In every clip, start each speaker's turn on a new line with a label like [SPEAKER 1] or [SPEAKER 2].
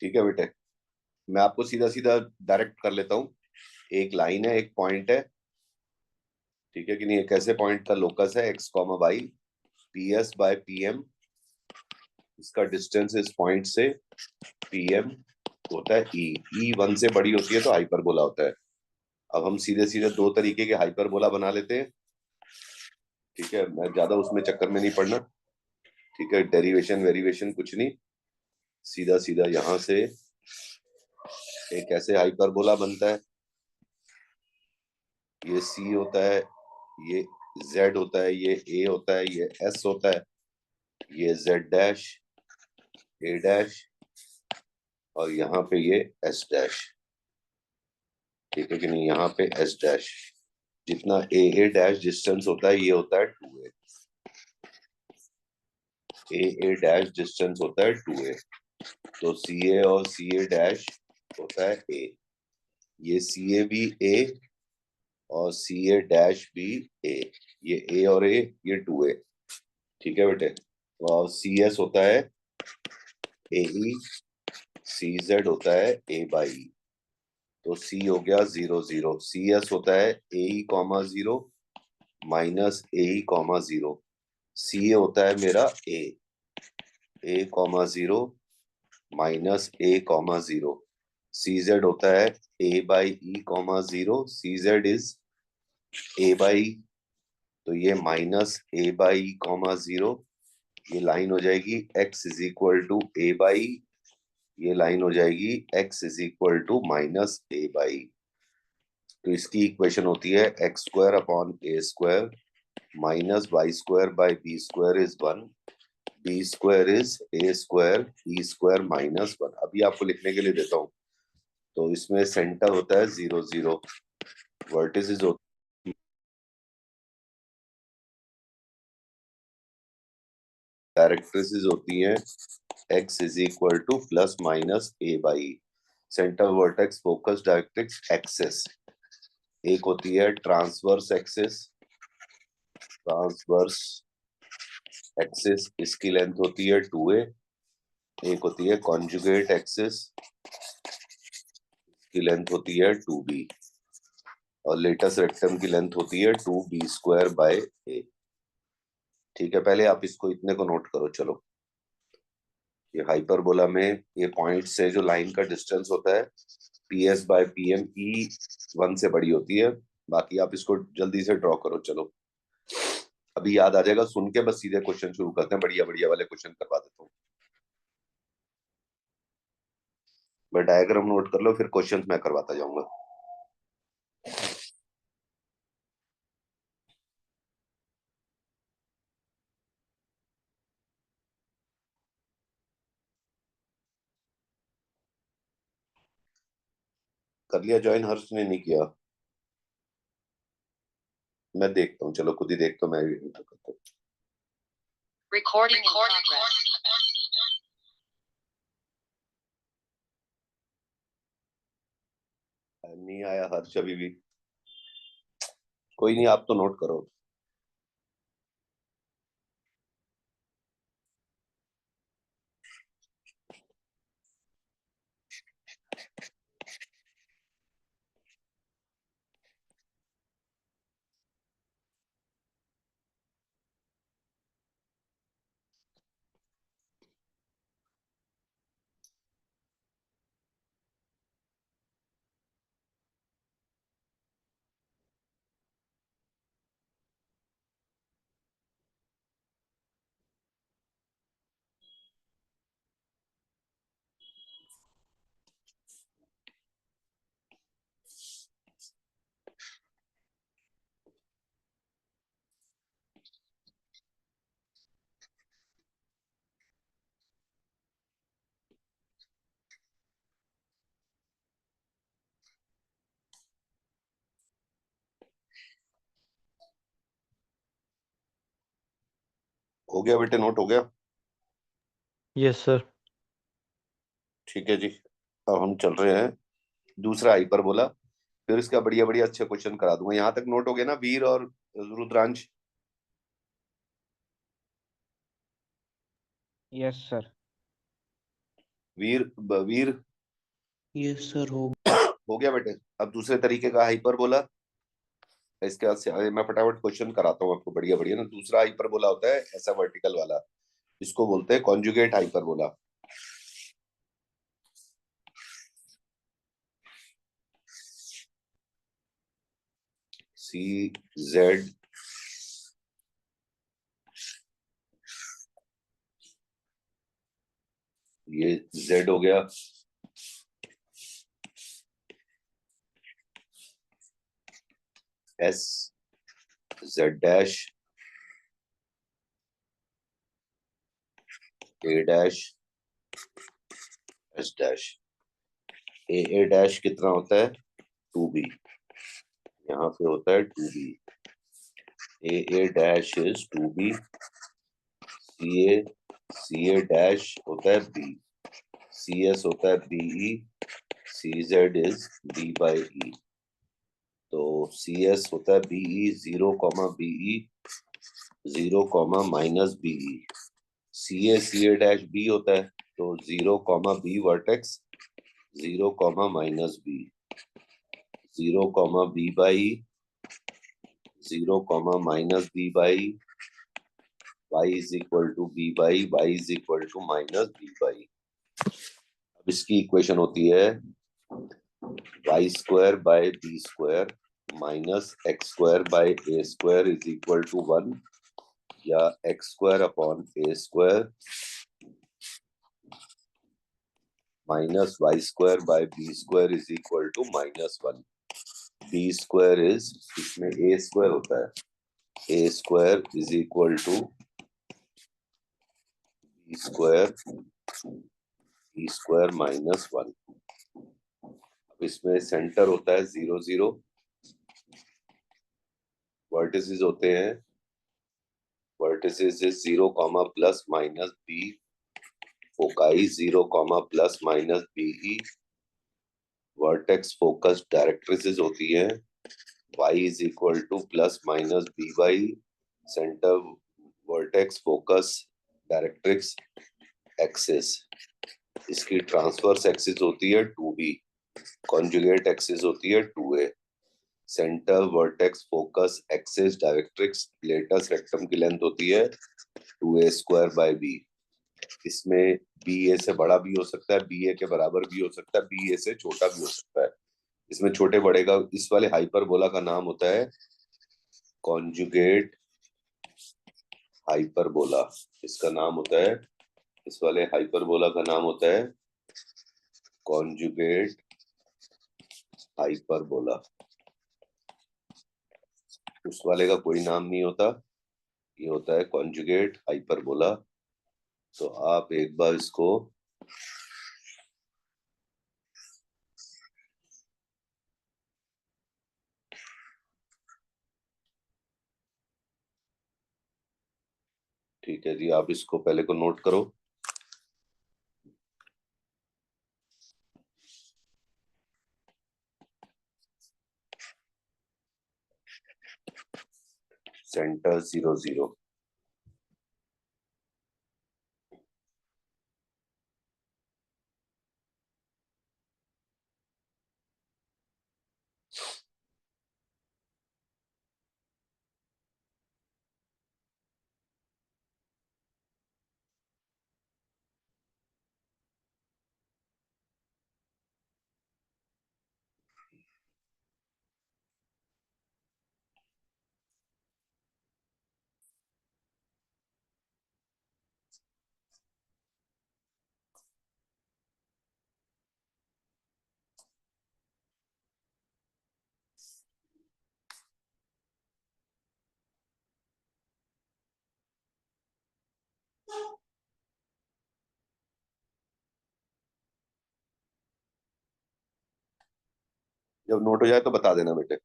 [SPEAKER 1] ठीक है बेटे, मैं आपको सीधा सीधा डायरेक्ट कर लेता हूँ। एक लाइन है, एक पॉइंट है, ठीक है कि नहीं? एक ऐसे पॉइंट का लोकस है x comma y, P S by P M, इसका डिस्टेंस इस पॉइंट से पी एम होता है ई 1 से बड़ी होती है तो हाइपरबोला होता है। अब हम सीधे सीधे दो तरीके के हाइपरबोला बना लेते हैं, ठीक है? मैं ज्यादा उसमें चक्कर में नहीं पड़ना, ठीक है? डेरिवेशन वेरिएशन कुछ नहीं, सीधा सीधा यहां से एक ऐसे हाइपरबोला बनता है, ये सी होता है, ये जेड होता है, ये ए होता है, ये एस होता है, ये जेड डैश, ए डैश, और यहाँ पे ये एस डैश, ठीक है कि नहीं? यहाँ पे एस डैश, जितना ए डैश डिस्टेंस होता है ये होता है 2a, ए डैश डिस्टेंस होता है 2a, तो सी ए और सी ए डैश होता है ए, ये सी ए भी ए और सी ए डैश भी ए, ये ए और ए, ये 2a, ठीक है बेटे? और सी एस होता है ए ई, सी जेड होता है ए बाई ई, तो सी हो गया 0 0, सी एस होता है A E comma 0 minus A E comma 0, C A होता है मेरा A comma 0 minus A comma 0, C Z होता है A by E comma 0, C Z is A by, तो ये minus A by E comma 0, ये लाइन हो जाएगी x is equal to A by, ये लाइन हो जाएगी x is equal to minus A by. तो इसकी इक्वेशन होती है x square upon A square minus Y square by b square is 1, B square is a square E square minus 1। अभी आपको लिखने के लिए देता हूँ, तो इसमें सेंटर होता है 0 0, वर्टिसेस होते डायरेक्ट्रिसेस होती हैं x is equal to plus minus A by, centre vertex focus directrix axis, एक होती है ट्रांसवर्स एक्सिस, ट्रांसवर्स एक्सिस इसकी लेंथ होती है 2a, एक होती है कॉन्जुगेट एक्सिस, की लेंथ होती है 2b, और लेटेस्ट रेक्टम की लेंथ होती है 2b स्क्वायर बाय a, ठीक है? पहले आप इसको इतने को नोट करो। चलो, ये हाइपरबोला में ये पॉइंट से जो लाइन का डिस्टेंस होता है P S by P M e 1 से बड़ी होती है, बाकी आप इसको जल्दी से ड्रॉ करो। चलो, अभी याद आ जाएगा, सुन के बस सीधे क्वेश्चन शुरू करते हैं, बढ़िया बढ़िया वाले क्वेश्चन करवा देता हूँ। मैं डायग्राम नोट कर लो, फिर क्वेश्चंस मैं करवाता जाऊंगा। कर लिया ज्वाइन? हर्ष ने नहीं किया? मैं देखता हूँ, चलो खुद ही देखता हूँ, मैं भी enter करता हूँ।
[SPEAKER 2] Recording in progress.
[SPEAKER 1] नहीं आया हर्ष अभी भी, कोई नहीं, आप तो नोट करो। हो गया बेटे, नोट हो गया?
[SPEAKER 3] Yes sir.
[SPEAKER 1] ठीक है जी, अब हम चल रहे हैं दूसरा हाइपरबोला, फिर इसका बढ़िया बढ़िया अच्छे क्वेश्चन करा दूंगा। यहाँ तक नोट हो गया ना वीर और Rudransh?
[SPEAKER 4] Yes sir.
[SPEAKER 1] Veer
[SPEAKER 4] yes sir हो
[SPEAKER 1] हो गया बेटे। अब दूसरे तरीके का हाइपरबोला, इसके बाद से मैं फटाफट क्वेश्चन कराता हूँ आपको बढ़िया बढ़िया ना। दूसरा हाइपरबोला होता है ऐसा वर्टिकल वाला, इसको बोलते हैं कॉन्जुगेट हाइपरबोला। सी जेड ये जेड हो गया, S Z dash, A dash, S dash. A dash कितना होता है 2b, यहाँ पे होता है 2b। A dash is 2b, C A dash होता है b, सी एस होता है B E, C Z is b by E. तो सी एस होता है B E 0 B E 0 -B E. C A dash B होता है, तो 0 vertex 0 -B 0 B by 0 -B by y is equal to B by y is equal to -B by. अब इसकी equation होती है Y square by B square minus X square by A square is equal to 1, या X square upon A square minus Y square by B square is equal to -1। B square is, इसमें A square होता है, A square is equal to B square -1। अब इसमें centre होता है 0 0, vertices होते हैं, vertices is 0 plus minus B, foci 0 plus B E, vertex focus directrices होती है y is equal to plus minus B Y, centre vertex focus directrix axis. इसकी transverse axis होती है 2b, कॉन्जुगेट एक्सिस होती है 2a। Centre vertex focus axis directrix latus rectum की length होती है 2a स्क्वायर बाय b। इसमें B A से बड़ा भी हो सकता है, बी ए के बराबर भी हो सकता है, बी ए से छोटा भी हो सकता है। इसमें छोटे बड़े का, इस वाले हाइपरबोला का नाम होता है कॉन्जुगेट हाइपरबोला। इसका नाम होता है, इस वाले हाइपरबोला का नाम होता है कॉन्जुगेट हाइपरबोला। उस वाले का कोई नाम नहीं होता, ये होता है कॉन्जुगेट हाइपरबोला। तो आप एक बार इसको ठीक है जी, आप इसको पहले को नोट करो। सेंटर 0 0, जब नोट हो जाए तो बता देना बेटे।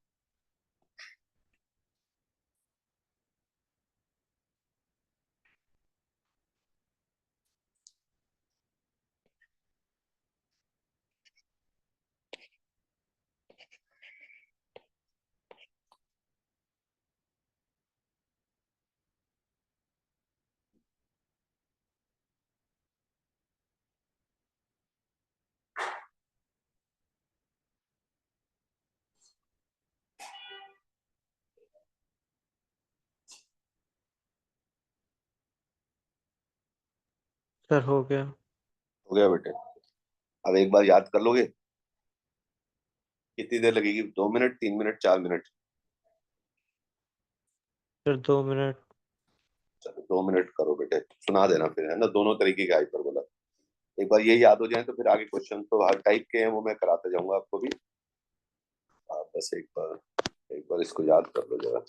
[SPEAKER 3] सर हो गया।
[SPEAKER 1] हो गया बेटे? अब एक बार याद कर लोगे? कितनी देर लगेगी? 2 minute, 3 minute, 4 minute?
[SPEAKER 3] Sir 2 minute.
[SPEAKER 1] चलो 2 मिनट करो बेटे, सुना देना फिर, है ना, दोनों तरीके का हाइपरबोला। एक बार ये याद हो जाए तो फिर आगे क्वेश्चन तो हर टाइप के हैं, वो मैं कराते जाऊंगा आपको भी। आप बस एक बार इसको याद कर लो जरा।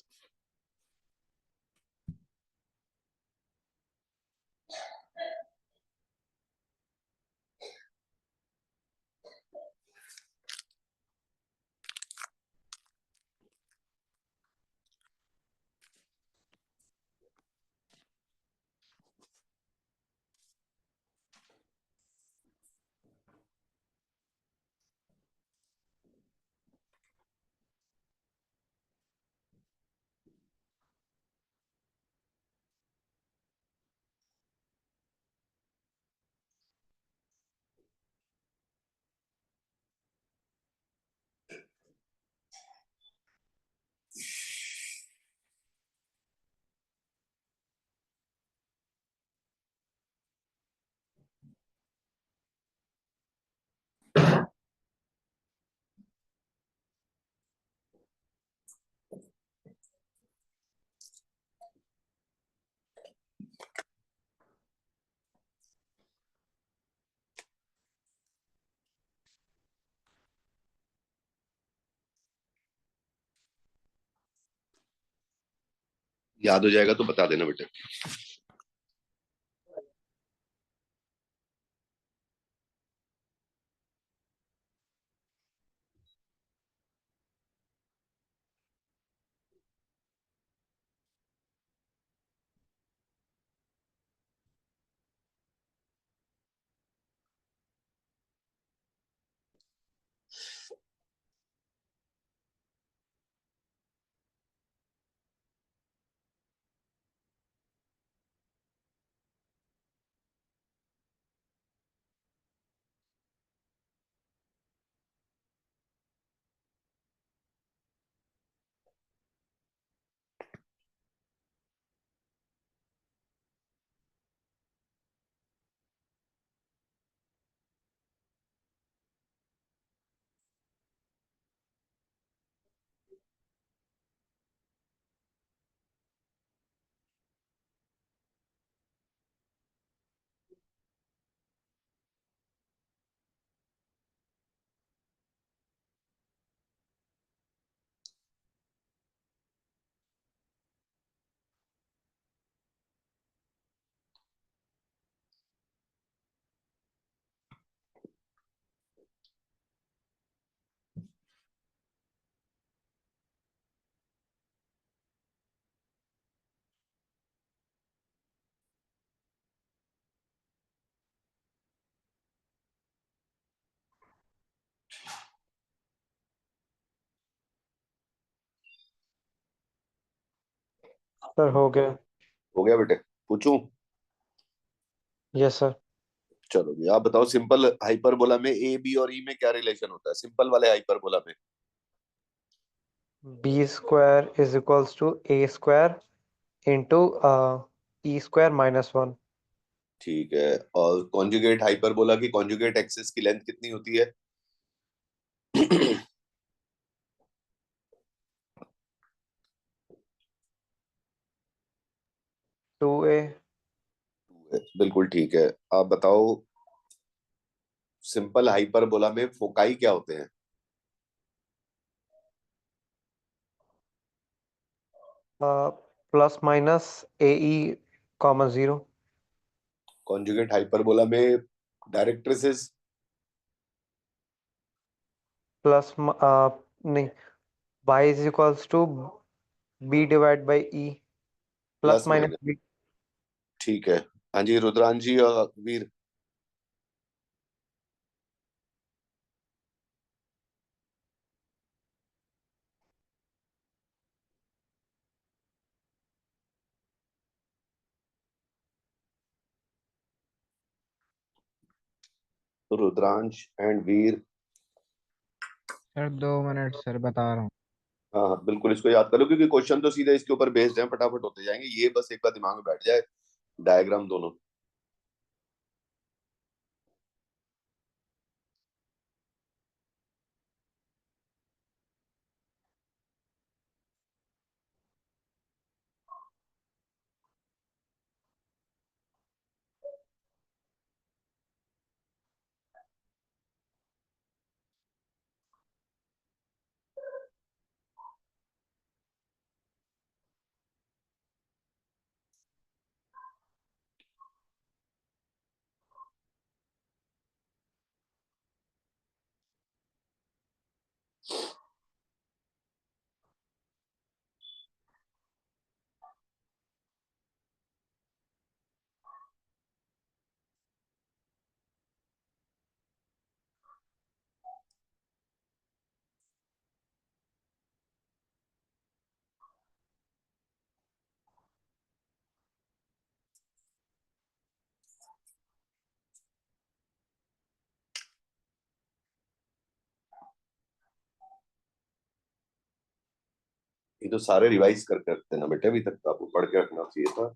[SPEAKER 1] याद हो जाएगा तो बता देना बेटे।
[SPEAKER 3] सर हो गया।
[SPEAKER 1] हो गया बेटे? पूछूं?
[SPEAKER 3] Yes sir.
[SPEAKER 1] चलो जी, आप बताओ सिंपल हाइपरबोला में ए बी और ई में क्या रिलेशन होता है, सिंपल वाले हाइपरबोला में?
[SPEAKER 3] B square is equals to A square into e square -1।
[SPEAKER 1] ठीक है। और कॉन्जुगेट हाइपरबोला की कॉन्जुगेट एक्सिस की लेंथ कितनी होती है?
[SPEAKER 3] 2a
[SPEAKER 1] बिल्कुल ठीक है। आप बताओ सिंपल हाइपरबोला में फोकाई क्या होते हैं?
[SPEAKER 3] +- -ae, 0
[SPEAKER 1] कॉन्जुगेट हाइपरबोला में डायरेक्ट्रिसेस?
[SPEAKER 3] नहीं, y is equals to b divide by e, plus
[SPEAKER 1] plus
[SPEAKER 3] minus
[SPEAKER 1] minus?
[SPEAKER 3] b।
[SPEAKER 1] ठीक है। हाँ जी, रुद्रांश जी और वीर। तो Rudransh and Veer.
[SPEAKER 5] Sir 2 minute sir बता रहा हूँ।
[SPEAKER 1] हाँ हाँ बिल्कुल, इसको याद कर लो क्योंकि क्वेश्चन तो सीधे इसके ऊपर बेस्ड है, फटाफट होते जाएंगे, ये बस एक बार दिमाग में बैठ जाए। डायग्राम दोनों। ये तो सारे रिवाइज कर करते ना बेटे, अभी तक तो आपको पढ़ के रखना चाहिए था।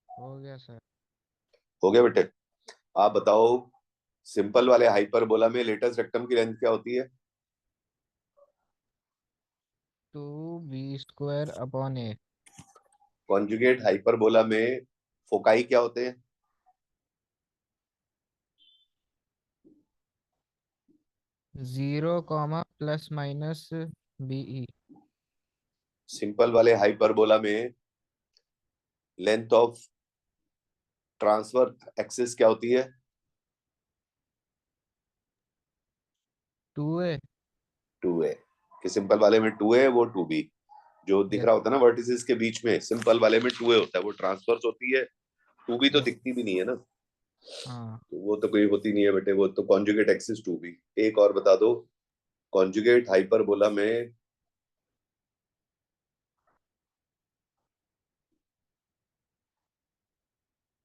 [SPEAKER 5] हो गया सर।
[SPEAKER 1] हो गया बेटे। आप बताओ, सिंपल वाले हाइपरबोला में लेटेस्ट रेक्टम की लेंथ क्या होती है?
[SPEAKER 5] 2b² upon a।
[SPEAKER 1] Conjugate hyperbola में फोकाई क्या होते हैं?
[SPEAKER 5] 0, प्लस माइनस be।
[SPEAKER 1] सिंपल वाले हाइपरबोला में लेंथ ऑफ ट्रांसफर एक्सिस क्या होती है?
[SPEAKER 5] 2a।
[SPEAKER 1] 2a। कि सिंपल वाले में 2a, वो 2b जो दिख
[SPEAKER 5] यस।
[SPEAKER 1] रहा होता है ना वर्टिसेस के बीच में, सिंपल वाले में 2a होता है, वो ट्रांसफर्स होती है। 2b तो
[SPEAKER 5] यस।
[SPEAKER 1] दिखती भी नहीं है ना,
[SPEAKER 5] हाँ।
[SPEAKER 1] तो वो तो कोई होती नहीं है बेटे, वो तो कॉन्जुगेट एक्सिस 2b। एक और बता दो, कॉन्जुगेट हाइपरबोला में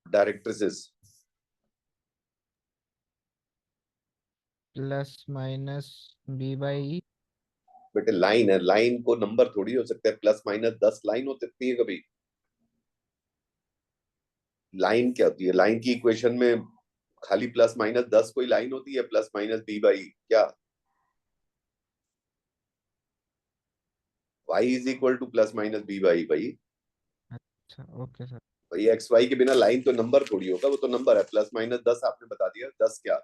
[SPEAKER 1] डायरेक्ट्रिसेस।
[SPEAKER 5] Plus minus b/e।
[SPEAKER 1] बेटे लाइन है, लाइन को नंबर थोड़ी हो सकता है, प्लस माइनस 10 लाइन हो सकती है कभी। लाइन क्या होती है? लाइन की इक्वेशन में खाली प्लस माइनस 10 कोई लाइन होती है? प्लस माइनस b/e क्या? y is equal to plus minus b/e भाई।
[SPEAKER 5] अच्छा ओके सर।
[SPEAKER 1] भाई एक्स वाई के बिना लाइन तो नंबर थोड़ी होगा, वो तो नंबर है। प्लस माइनस 10 आपने बता दिया, 10 क्या?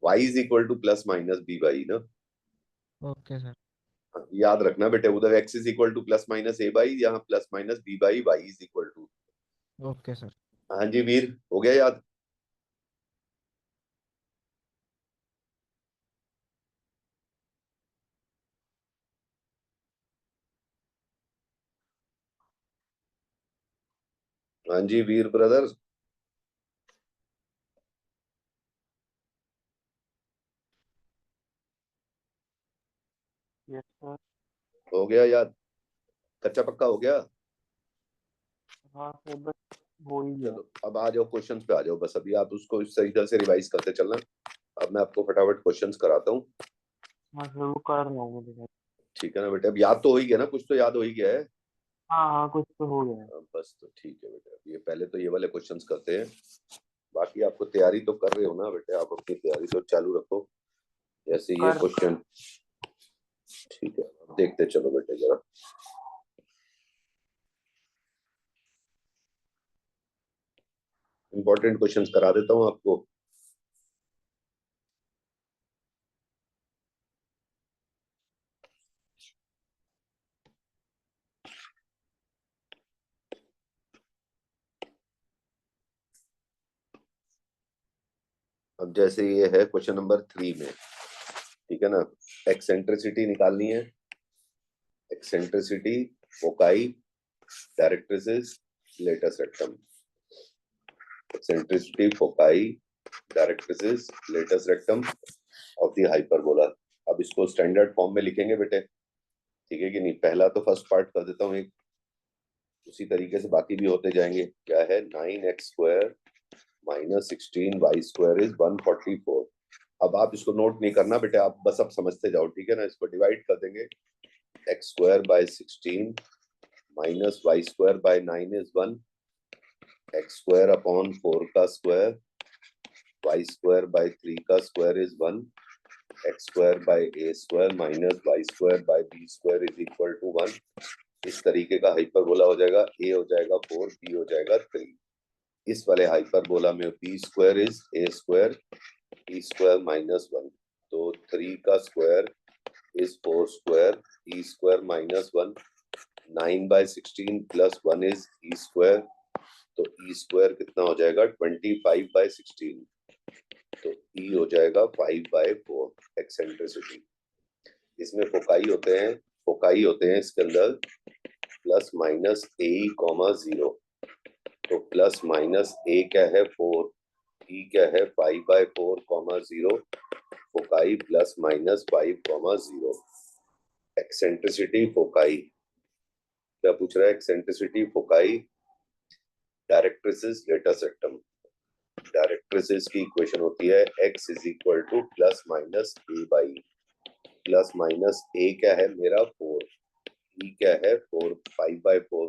[SPEAKER 1] y is equal to plus minus b/e ना।
[SPEAKER 5] Okay sir.
[SPEAKER 1] हाँ, याद रखना बेटे, उधर x is equal to plus minus a/e, यहाँ plus minus b/e, y is equal to.
[SPEAKER 5] Okay sir.
[SPEAKER 1] हाँ जी वीर, हो गया याद? हाँ जी वीर ब्रदर।
[SPEAKER 3] Yes sir.
[SPEAKER 1] हो गया याद? कच्चा पक्का हो गया?
[SPEAKER 3] हाँ सर, बस हो ही गया।
[SPEAKER 1] चलो अब आ जाओ क्वेश्चंस पे आ जाओ, बस अभी आप उसको इस तरीके से रिवाइज करते चलना। अब मैं आपको फटाफट क्वेश्चंस कराता हूँ।
[SPEAKER 3] हाँ सर, वो कर रहा हूँ मैं।
[SPEAKER 1] ठीक है ना बेटे? अब याद तो हो ही गया ना, कुछ तो याद हो ही गया है।
[SPEAKER 3] हाँ हाँ, कुछ तो हो गया है।
[SPEAKER 1] बस तो ठीक है बेटे, अब ये पहले तो ये वाले क्वेश्चंस करते हैं। बाकी आपको तैयारी तो कर रहे हो ना बेटे, आप अपनी तैयारी तो चालू रखो। जैसे ये
[SPEAKER 3] कर
[SPEAKER 1] क्वेश्चन, ठीक है, अब देखते चलो बेटे जरा। इंपॉर्टेंट क्वेश्चंस करा देता हूँ आपको। अब जैसे ये है क्वेश्चन नंबर 3 में, ठीक है ना? एक्सेंट्रिसिटी निकालनी है। Eccentricity, foci, directrices, latus rectum. Eccentricity, foci, directrices, latus rectum of the hyperbola. अब इसको स्टैंडर्ड फॉर्म में लिखेंगे बेटे, ठीक है कि नहीं? पहला तो फर्स्ट पार्ट कर देता हूँ एक, उसी तरीके से बाकी भी होते जाएंगे। क्या है? 9x² minus 16y² is 144। अब आप इसको नोट नहीं करना बेटे, आप बस अब समझते जाओ, ठीक है ना? इसको डिवाइड कर देंगे, x² by 16 minus y² by 9 is 1, x² upon 4 का स्क्वायर, y² बाय 3 का square is 1, x² by a² minus y² by b² is equal to 1। इस तरीके का हाइपरबोला हो जाएगा। a हो जाएगा 4, b हो जाएगा 3। इस वाले हाइपरबोला में b² is a², e² minus 1, तो 3 का square is 4², e² minus 1, 9/16 plus 1 is e², तो e² कितना हो जाएगा? 25/16, तो e हो जाएगा 5/4 एक्सेंट्रिसिटी। इसमें फोकाई होते हैं, फोकाई होते हैं इसके अंदर प्लस माइनस a, 0। तो प्लस माइनस ए क्या है 4, ई क्या है 5/4, 0, प्लस माइनस 5, 0। एक्सेंट्रिसिटी फोकाई, क्या पूछ रहा है? एक्सेंट्रिसिटी फोकाई, डायरेक्ट्रिसेस, लेटा सेक्टम। डायरेक्ट्रिसेस की इक्वेशन होती है x is equal to plus minus A by, plus minus A क्या है मेरा 4, ई क्या है 5/4,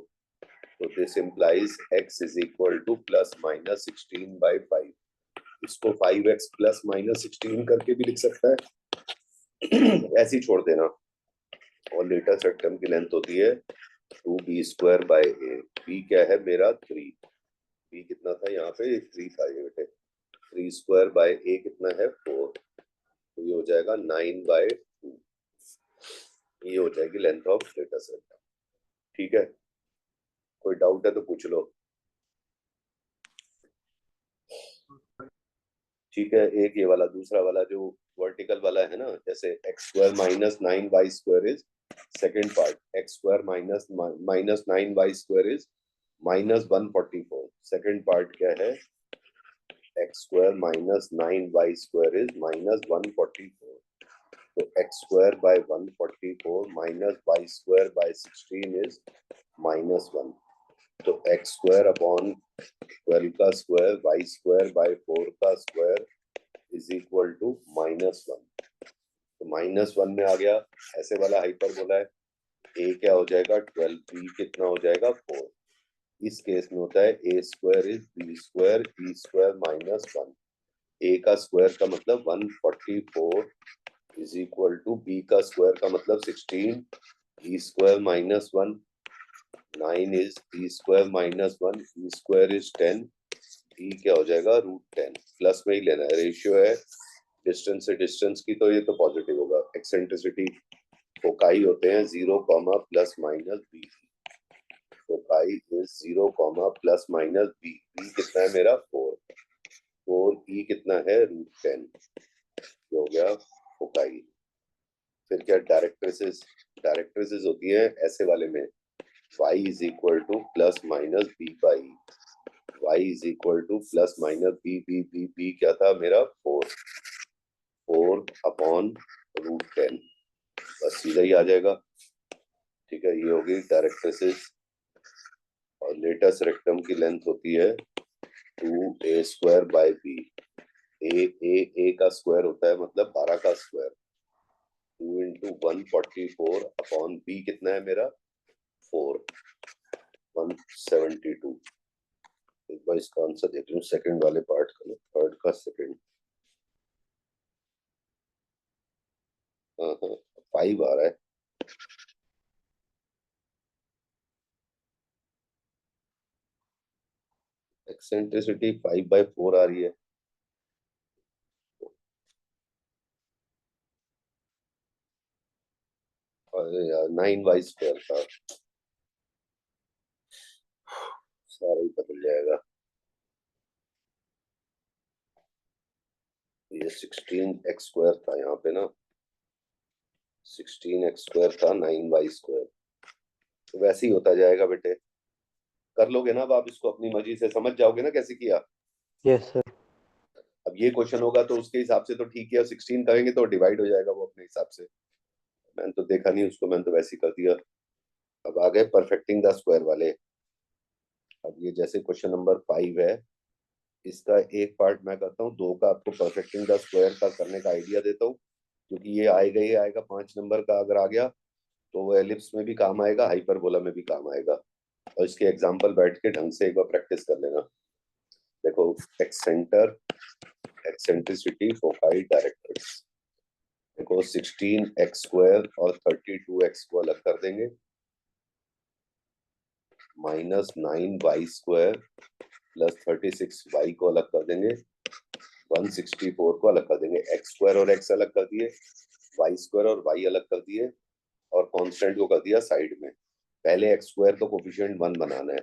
[SPEAKER 1] तो this implies x is equal to plus minus 16/5। इसको 5x प्लस माइनस 16 करके भी लिख सकता है ऐसे ही छोड़ देना। और लेटर सेक्टम की लेंथ होती है 2b² b क्या है मेरा 3, b कितना था यहाँ पे 3 था ये बेटे, 3² कितना है 4, तो ये हो जाएगा 9/2, ये हो जाएगी लेंथ ऑफ लेटर सेक्टम। ठीक है, कोई डाउट है तो पूछ लो। ठीक है, एक ये वाला दूसरा वाला जो वर्टिकल वाला है ना, जैसे x² minus 9y² is second part, x² minus 9y² is minus 144। Second part क्या है? x² minus 9y² is minus 144। तो x² bye 144 minus y² bye 16 is -1। तो x² अपॉन 12 का स्क्वायर, y² बाय 4 का स्क्वायर इज इक्वल टू -1। तो -1 में आ गया, ऐसे वाला हाइपरबोला है। a क्या हो जाएगा 12, b कितना हो जाएगा 4। इस केस में होता है a² is b² b² -1। a का स्क्वायर का मतलब 144 इज इक्वल टू b का स्क्वायर का मतलब 16, b² -1, 9 is b² -1, b² is 10, b क्या हो जाएगा √10। प्लस में ही लेना है, रेशियो है डिस्टेंस से डिस्टेंस की, तो ये तो पॉजिटिव होगा। एक्सेंट्रिसिटी फोकाई होते हैं 0, plus minus b। Foci is 0, plus minus b। b कितना है मेरा 4, e कितना है √10, हो गया फोकाई। फिर क्या डायरेक्ट्रिसेस? डायरेक्ट्रिसेस होती है ऐसे वाले में y is equal to plus minus b by, y is equal to plus minus b क्या था मेरा 4 अपॉन √10, बस सीधा ही आ जाएगा। ठीक है, ये होगी डायरेक्ट्रिसेस। और लेटस रेक्टम की लेंथ होती है 2a² बाय b। ए का स्क्वायर होता है मतलब 12 का स्क्वायर, 2 इंटू 144 अपॉन b कितना है मेरा 4, 172। एक बार इसका आंसर देख लूं सेकंड वाले पार्ट का ना, थर्ड का सेकंड। हाँ हाँ 5 आ रहा है। एक्सेंट्रिसिटी 5/4 आ रही है। अरे यार 9y² था, सारा ही बदल जाएगा। ये 16x² था यहाँ पे ना, 16x² था 9y², तो वैसे ही होता जाएगा बेटे। कर लोगे ना अब आप इसको अपनी मर्जी से, समझ जाओगे ना कैसे किया।
[SPEAKER 3] Yes sir.
[SPEAKER 1] अब ये क्वेश्चन होगा तो उसके हिसाब से तो ठीक है, 16 करेंगे तो डिवाइड हो जाएगा वो अपने हिसाब से। मैंने तो देखा नहीं उसको, मैंने तो वैसे ही कर दिया। अब आ गए परफेक्टिंग द स्क्वायर वाले। अब ये जैसे क्वेश्चन नंबर 5 है, इसका एक पार्ट मैं करता हूँ, 2 का आपको परफेक्टिंग द स्क्वायर का करने का आइडिया देता हूँ, क्योंकि ये आएगा ही आएगा। 5 नंबर का अगर आ गया तो वो एलिप्स में भी काम आएगा, हाइपरबोला में भी काम आएगा। और इसके एग्जाम्पल बैठ के ढंग से एक बार प्रैक्टिस कर लेना। देखो एक्सेंट्रिसिटी फोकाई डायरेक्ट्रिक्स, देखो 16x² और 32x को अलग कर देंगे, -9y² प्लस 36y को अलग कर देंगे, 164 को अलग कर देंगे। x² और x अलग कर दिए, y² और y अलग कर दिए, और कांस्टेंट को कर दिया साइड में। पहले x² को कोफिशिएंट 1 बनाना है,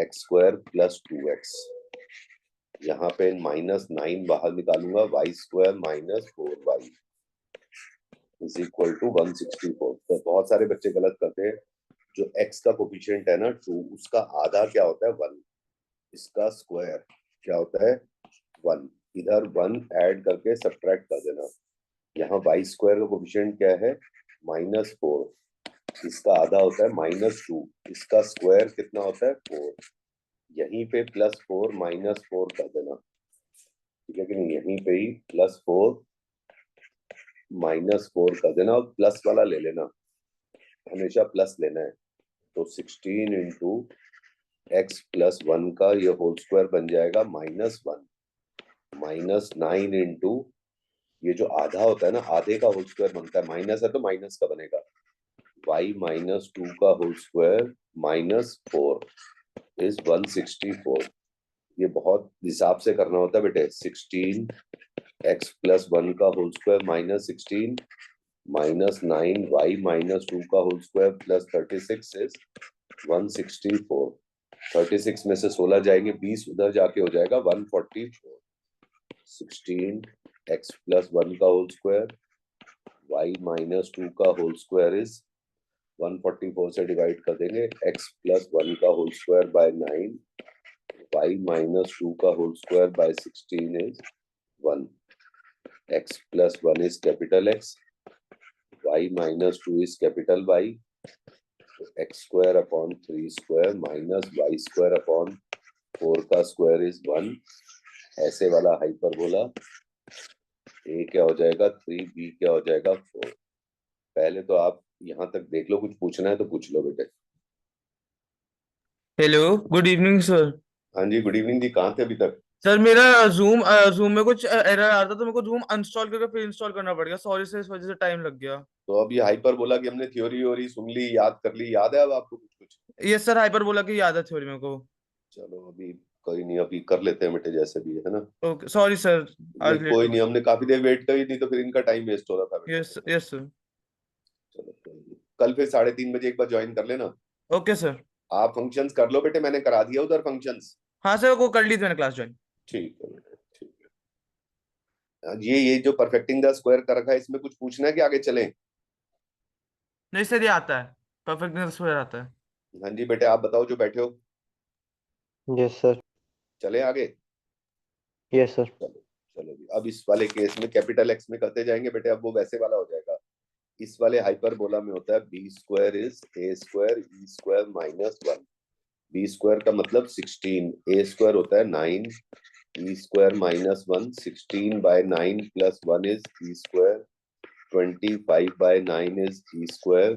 [SPEAKER 1] x² प्लस 2x, यहाँ पे -9 बाहर निकालूंगा, y² minus 4y is equal to 164। तो बहुत सारे बच्चे गलत करते हैं, जो x का कोफिशिएंट है ना 2, उसका आधा क्या होता है 1, इसका स्क्वायर क्या होता है 1, इधर 1 ऐड करके सब्ट्रैक्ट कर देना। यहाँ वाई स्क्वायर का कोफिशिएंट क्या है -4, इसका आधा होता है -2, इसका स्क्वायर कितना होता है 4, यहीं पे +4 -4 कर देना, ठीक है कि नहीं, यहीं पे ही +4 -4 कर देना और प्लस वाला ले लेना, हमेशा प्लस लेना है। तो 16 इंटू x + 1 का ये होल स्क्वायर बन जाएगा -1 -9 इंटू ये जो आधा होता है ना, आधे का होल स्क्वायर बनता है, माइनस है तो माइनस का बनेगा, y -2 का होल स्क्वायर -4 इज 164। ये बहुत हिसाब से करना होता है बेटे। 16 x + 1 का होल स्क्वायर -16 -9 y -2 का होल स्क्वायर +36 इज 164। 36 में से 16 जाएंगे, 20 उधर जाके हो जाएगा 144। 16 x + 1 का होल स्क्वायर y -2 का होल स्क्वायर इज 144 से डिवाइड कर देंगे, x + 1 का होल स्क्वायर बाय 9, y -2 का whole square by 16 is 1, x + 1 is capital X, y -2 is capital Y, तो x² upon 3² minus y² upon 4 का स्क्वायर इज 1, ऐसे वाला हाइपरबोला a क्या हो जाएगा 3, b क्या हो जाएगा 4। पहले तो आप यहाँ तक देख लो, कुछ पूछना है तो पूछ लो बेटे।
[SPEAKER 6] Hello, good evening sir.
[SPEAKER 1] हाँ जी, गुड इवनिंग जी, कहाँ थे अभी तक?
[SPEAKER 6] सर मेरा जूम जूम में कुछ एरर आ रहा था, तो मेरे को जूम अनस्टॉल करके फिर इंस्टॉल करना पड़ गया। सॉरी सर, इस वजह से टाइम लग गया।
[SPEAKER 1] तो अब ये हाइपरबोला की हमने थ्योरी वोरी सुन ली, याद कर ली, याद है अब आपको कुछ कुछ?
[SPEAKER 6] ये सर हाइपर बोला कि याद है थ्योरी मेरे को।
[SPEAKER 1] चलो अभी कोई नहीं, अभी कर लेते हैं बेटे जैसे भी है ना।
[SPEAKER 6] ओके, सॉरी सर,
[SPEAKER 1] नहीं
[SPEAKER 6] आज लेट
[SPEAKER 1] कोई
[SPEAKER 6] हो
[SPEAKER 1] नहीं, हमने काफी देर वेट करी थी तो फिर इनका टाइम वेस्ट हो रहा था
[SPEAKER 6] गया।
[SPEAKER 1] बेटे।
[SPEAKER 6] Yes yes sir.
[SPEAKER 1] चलो कोई नहीं। कल फिर 3:30 बजे एक बार ज्वाइन कर लेना।
[SPEAKER 6] Okay sir.
[SPEAKER 1] आप फंक्शंस कर लो बेटे, मैंने करा दिया उधर फंक्शंस।
[SPEAKER 6] हाँ सर, वो कर ली थी मैंने क्लास ज्वाइन।
[SPEAKER 1] ठीक है बेटे, ठीक है। ये जो परफेक्टिंग द स्क्वायर कर रखा है, इसमें कुछ पूछना है कि आगे चलें?
[SPEAKER 6] नहीं सर, ये आता है, परफेक्ट स्क्वायर आता है।
[SPEAKER 1] हाँ जी बेटे, आप बताओ जो बैठे हो,
[SPEAKER 3] यस सर।
[SPEAKER 1] चले आगे?
[SPEAKER 3] Yes sir.
[SPEAKER 1] चलो चलो जी, अब इस वाले केस में कैपिटल एक्स में करते जाएंगे बेटे, अब वो वैसे वाला हो जाएगा। इस वाले हाइपरबोला में होता है b² is a² e² -1, b² का मतलब 16, a² होता है 9, e² -1, 16 by 9 plus 1 is e², 25 by 9 is e²,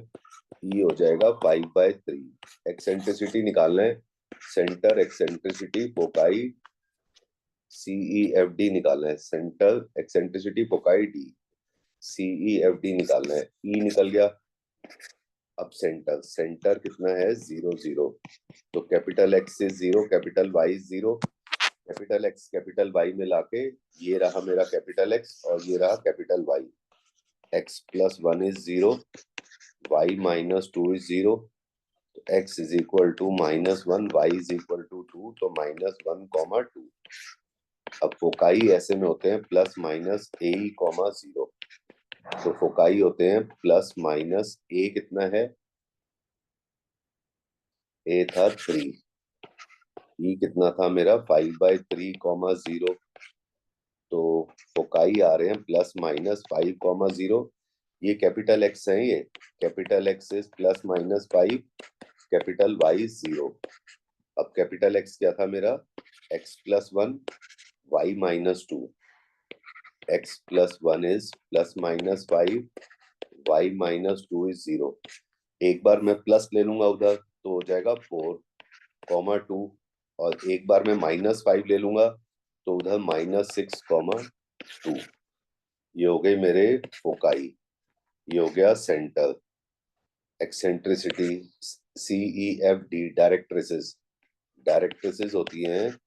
[SPEAKER 1] e हो जाएगा 5/3। एक्सेंट्रिसिटी निकालना है, सेंटर एक्सेंट्रिसिटी फोकाई CEFD निकालना है, centre eccentricity foci D, CEFD निकालना है, E निकल गया। अब सेंटर, सेंटर कितना है 0 0, तो capital X is 0, capital Y is 0, capital X capital Y में लाके ये रहा मेरा कैपिटल X और ये रहा capital Y। X + 1 is 0, Y -2 is 0, तो X is equal to -1, Y is equal to 2, तो -1, 2। अब फोकाई ऐसे में होते हैं +- AE, 0, तो फोकाई होते हैं +- A कितना है, A था 3, E कितना था मेरा 5/3, 0, तो फोकाई आ रहे हैं +- 5, 0। ये कैपिटल X है, ये capital X is +- 5, capital Y 0। अब कैपिटल X क्या था मेरा X + 1, Y -2, X + 1 is +- 5, Y -2 is 0। एक बार मैं प्लस ले लूंगा उधर तो हो जाएगा 4, 2, और एक बार मैं -5 ले लूंगा तो उधर -6, 2। ये हो गई मेरे फोकाई, ये हो गया centre. Eccentricity CEFD, directrices, directrices होती हैं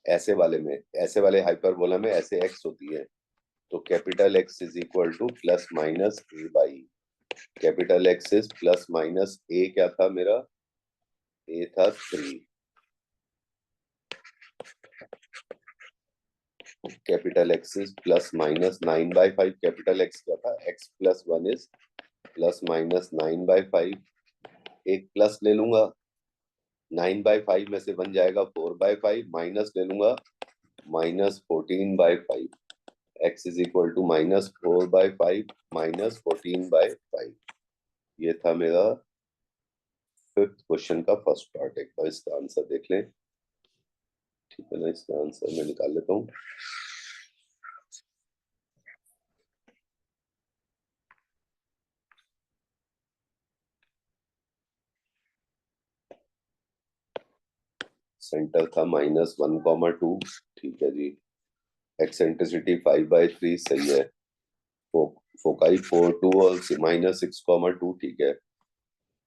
[SPEAKER 1] ऐसे वाले में, ऐसे वाले हाइपरबोला में ऐसे x होती है, तो capital X is equal to +- A/E, capital X is +- A क्या था मेरा, A था 3, capital X is +- 9/5, capital X क्या था X + 1 इज +- 9/5, एक प्लस ले लूंगा, 9/5 में से बन जाएगा 4/5, माइनस ले लूंगा -14/5, x इज इक्वल टू -4/5 -14/5। ये था मेरा 5th क्वेश्चन का फर्स्ट पार्ट। एक बार इसका आंसर देख लें, ठीक है ना। इसका आंसर मैं निकाल लेता हूँ। सेंटर था -1,2, ठीक है जी। एक्सेंट्रिसिटी 5/3 सही है। फोकाई 4, 2 और -6,2, ठीक है।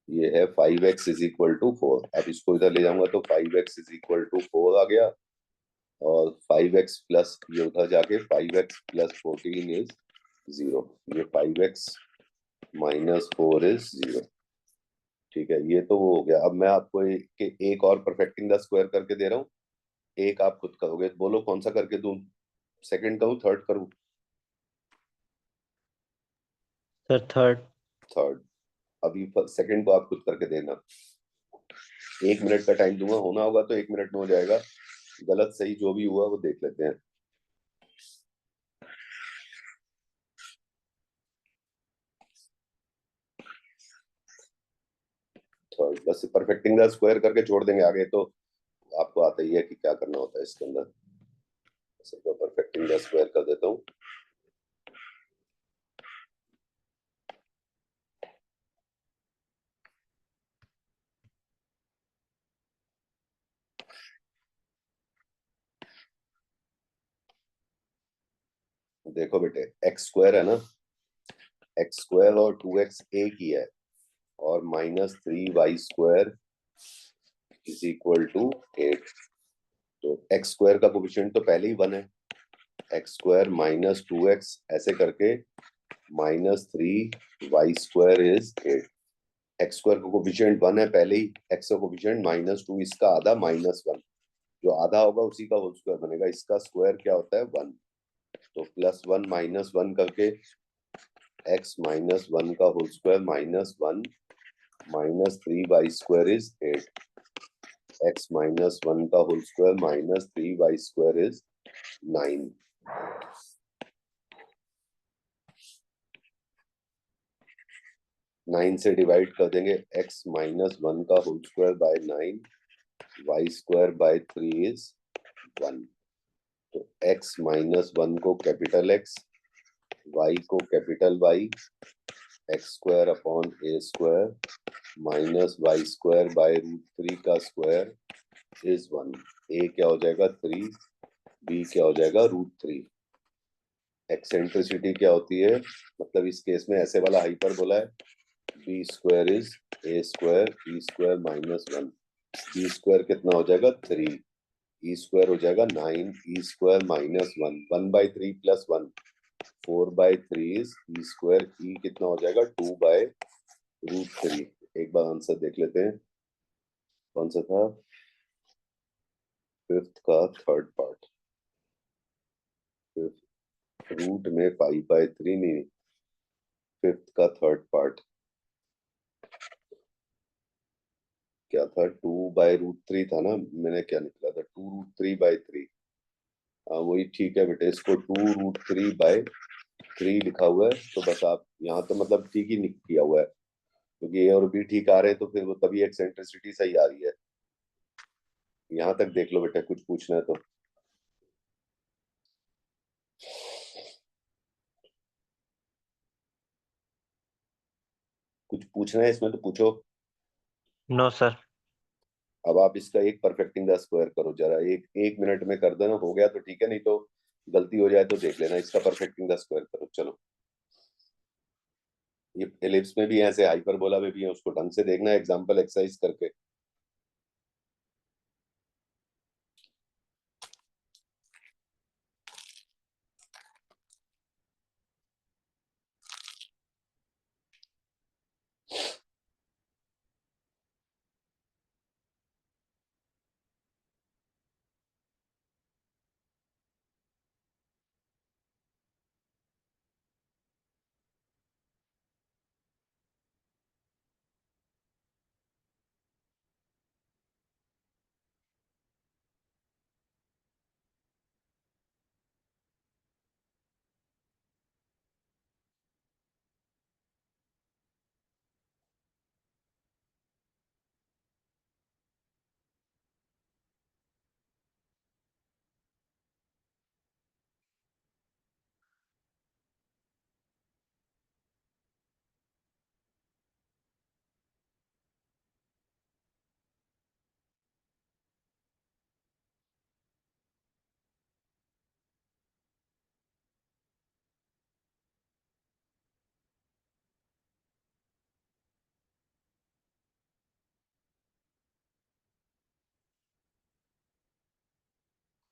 [SPEAKER 1] ये है 5x इज इक्वल टू 4। अब इसको इधर ले जाऊंगा तो 5x इज इक्वल टू 4 आ गया, और 5x प्लस ये उधर जाके 5x प्लस 14 इज 0। ये 5x माइनस 4 इज 0, ठीक है। ये तो वो हो गया। अब मैं आपको एक और परफेक्टिंग द स्क्वायर करके दे रहा हूँ, एक आप खुद करोगे। बोलो कौन सा करके दूं, सेकंड करूं थर्ड करूं?
[SPEAKER 4] Sir third.
[SPEAKER 1] थर्ड। अभी सेकंड को आप खुद करके देना। 1 मिनट का टाइम दूंगा, होना होगा तो 1 मिनट में हो जाएगा, गलत सही जो भी हुआ वो देख लेते हैं। थर्ड बस परफेक्टिंग द स्क्वायर करके छोड़ देंगे, आगे तो आपको आता ही है कि क्या करना होता है इसके अंदर। सबको परफेक्टिंग द स्क्वायर कर देता हूँ। देखो बेटे, एक्स स्क्वायर है ना, एक्स स्क्वायर और 2x एक ही है, और -3y² इज इक्वल टू 8। तो एक्स स्क्वायर का कोफिशिएंट तो पहले ही 1 है, एक्स स्क्वायर -2x ऐसे करके -3y² इज 8। एक्स स्क्वायर का कोफिशिएंट 1 है पहले ही, एक्स का कोफिशिएंट -2, इसका आधा -1, जो आधा होगा उसी का होल स्क्वायर बनेगा। इसका स्क्वायर क्या होता है 1, तो +1 -1 करके x -1 का whole square -1 -3y² is 8। x -1 का होल स्क्वायर -3y² इज 9। 9 से डिवाइड कर देंगे, x -1 का whole square by 9, y² by 3 is 1। तो x -1 को कैपिटल X, y को capital Y, x² upon a² -y² by √3 का स्क्वायर इज 1। a क्या हो जाएगा 3, b क्या हो जाएगा √3। एक्सेंट्रिसिटी क्या होती है, मतलब इस केस में ऐसे वाला हाइपरबोला है, b² is a² e² -1। b² कितना हो जाएगा 3, e² हो जाएगा 9, e² -1, 1/3 + 1 4/3 इज e², e कितना हो जाएगा 2/√3। एक बार आंसर देख लेते हैं, कौन सा था 5th का थर्ड पार्ट। रूट में 5/3 नहीं, 5th का थर्ड पार्ट क्या था, 2/√3 था ना। मैंने क्या निकला था 2√3/3। हाँ वही ठीक है बेटे, इसको 2√3/3 लिखा हुआ है, तो बस आप यहाँ तो मतलब ठीक ही किया हुआ है, क्योंकि ए और बी ठीक आ रहे हैं तो फिर वो तभी एक्सेंट्रिसिटी सही आ रही है। यहाँ तक देख लो बेटा, कुछ पूछना है तो। कुछ पूछना है इसमें तो पूछो।
[SPEAKER 3] No sir.
[SPEAKER 1] अब आप इसका एक परफेक्टिंग द स्क्वायर करो जरा, एक 1 मिनट में कर देना, हो गया तो ठीक है, नहीं तो गलती हो जाए तो देख लेना। इसका परफेक्टिंग द स्क्वायर करो चलो। ये एलिप्स में भी ऐसे हाइपरबोला में भी है, उसको ढंग से देखना एग्जांपल एक्सरसाइज करके।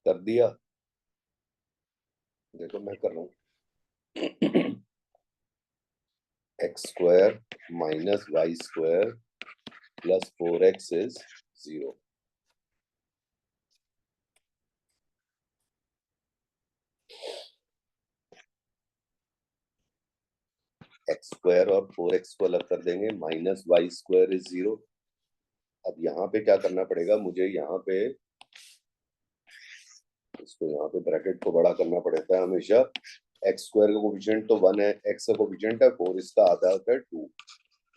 [SPEAKER 1] कर दिया, देखो मैं कर रहा हूँ x square minus Y square plus 4x is 0। x square और 4x को अलग कर देंगे, माइनस वाई स्क्वायर इज 0। अब यहाँ पे क्या करना पड़ेगा मुझे, यहाँ पे इसको यहाँ पे ब्रैकेट को बड़ा करना पड़ता है हमेशा। x स्क्वायर का कोफिशिएंट तो 1 है, x का कोफिशिएंट है 4, इसका आधा होता है 2,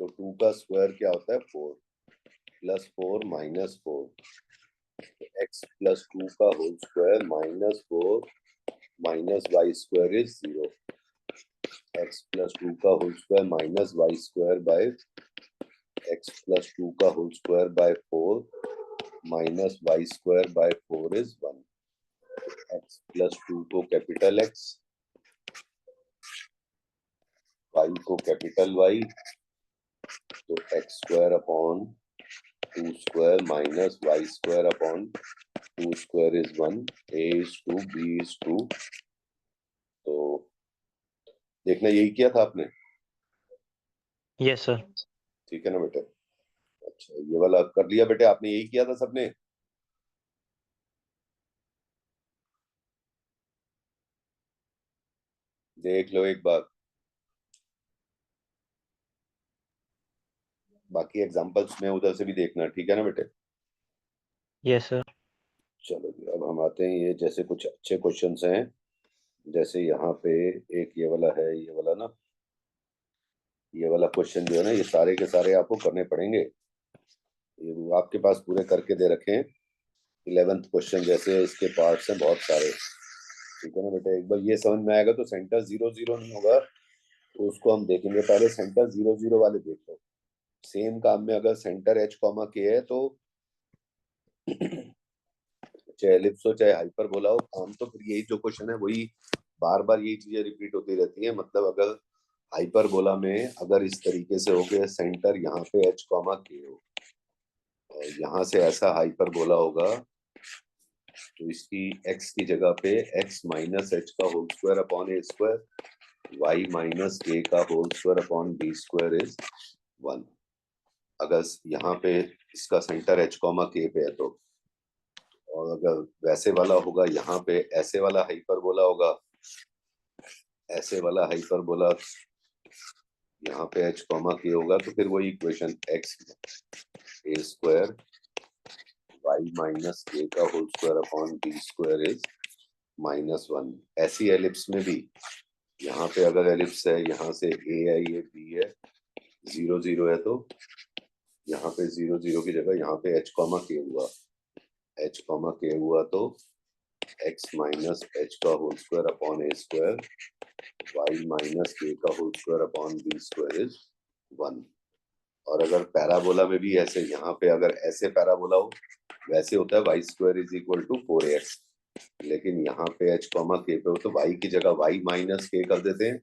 [SPEAKER 1] तो 2 का स्क्वायर क्या होता है 4, प्लस 4 माइनस 4, x प्लस 2 का whole square minus 4 minus Y square is 0, x plus 2 का whole square minus Y square by x plus 2 का whole square by 4 minus Y square by 4 is 1। x plus 2 को capital X, y को capital Y, तो x square upon 2 square minus Y square upon 2 square is 1, a is 2 b is 2। तो देखना यही किया था आपने,
[SPEAKER 4] यस सर।
[SPEAKER 1] ठीक है ना बेटे? अच्छा ये वाला कर लिया बेटे, आपने यही किया था सबने? देख लो एक बार, बाकी एग्जांपल्स में उधर से भी देखना, ठीक है ना बेटे?
[SPEAKER 4] Yes sir.
[SPEAKER 1] चलो जी, अब हम आते हैं ये जैसे कुछ अच्छे क्वेश्चंस हैं, जैसे यहाँ पे एक ये वाला है, ये वाला ना, ये वाला क्वेश्चन जो है ना, ये सारे के सारे आपको करने पड़ेंगे, ये वो आपके पास पूरे करके दे रखे हैं। 11th क्वेश्चन जैसे इसके पार्ट्स हैं बहुत सारे, ठीक है ना बेटा? एक बार ये समझ में आएगा तो सेंटर 0 0 नहीं होगा तो उसको हम देखेंगे, पहले सेंटर 0 0 वाले देख लो। सेम काम में अगर सेंटर h कॉमा k है तो चाहे एलिप्स हो चाहे हाइपरबोला हो, काम तो फिर यही जो क्वेश्चन है वही बार बार यही चीजें रिपीट होती रहती हैं। मतलब अगर हाइपरबोला में अगर इस तरीके से हो गया, सेंटर यहाँ पे h कॉमा k हो और यहाँ से ऐसा हाइपरबोला होगा तो इसकी x की जगह पे x माइनस h का whole square upon a square, y minus k का whole square upon b square is 1। अगर यहाँ पे इसका सेंटर h कॉमा k पे है तो, और अगर वैसे वाला होगा यहाँ पे ऐसे वाला हाइपरबोला होगा, ऐसे वाला हाइपरबोला यहाँ पे h कॉमा k होगा तो फिर वही equation x a square y minus k का whole square upon b square is -1। ऐसी एलिप्स में भी यहाँ पे अगर एलिप्स है, यहाँ से a है, ये b है, 0 0 है तो यहाँ पे 0 0 की जगह यहाँ पे h कॉमा k हुआ, h कॉमा k हुआ तो x माइनस h का whole square upon a square, y minus k का whole square upon b square is 1। और अगर पैराबोला में भी ऐसे, यहाँ पे अगर ऐसे पैराबोला हो वैसे होता है y square is equal to 4ax, लेकिन यहाँ पे h कॉमा k पे हो तो y की जगह y माइनस k कर देते हैं,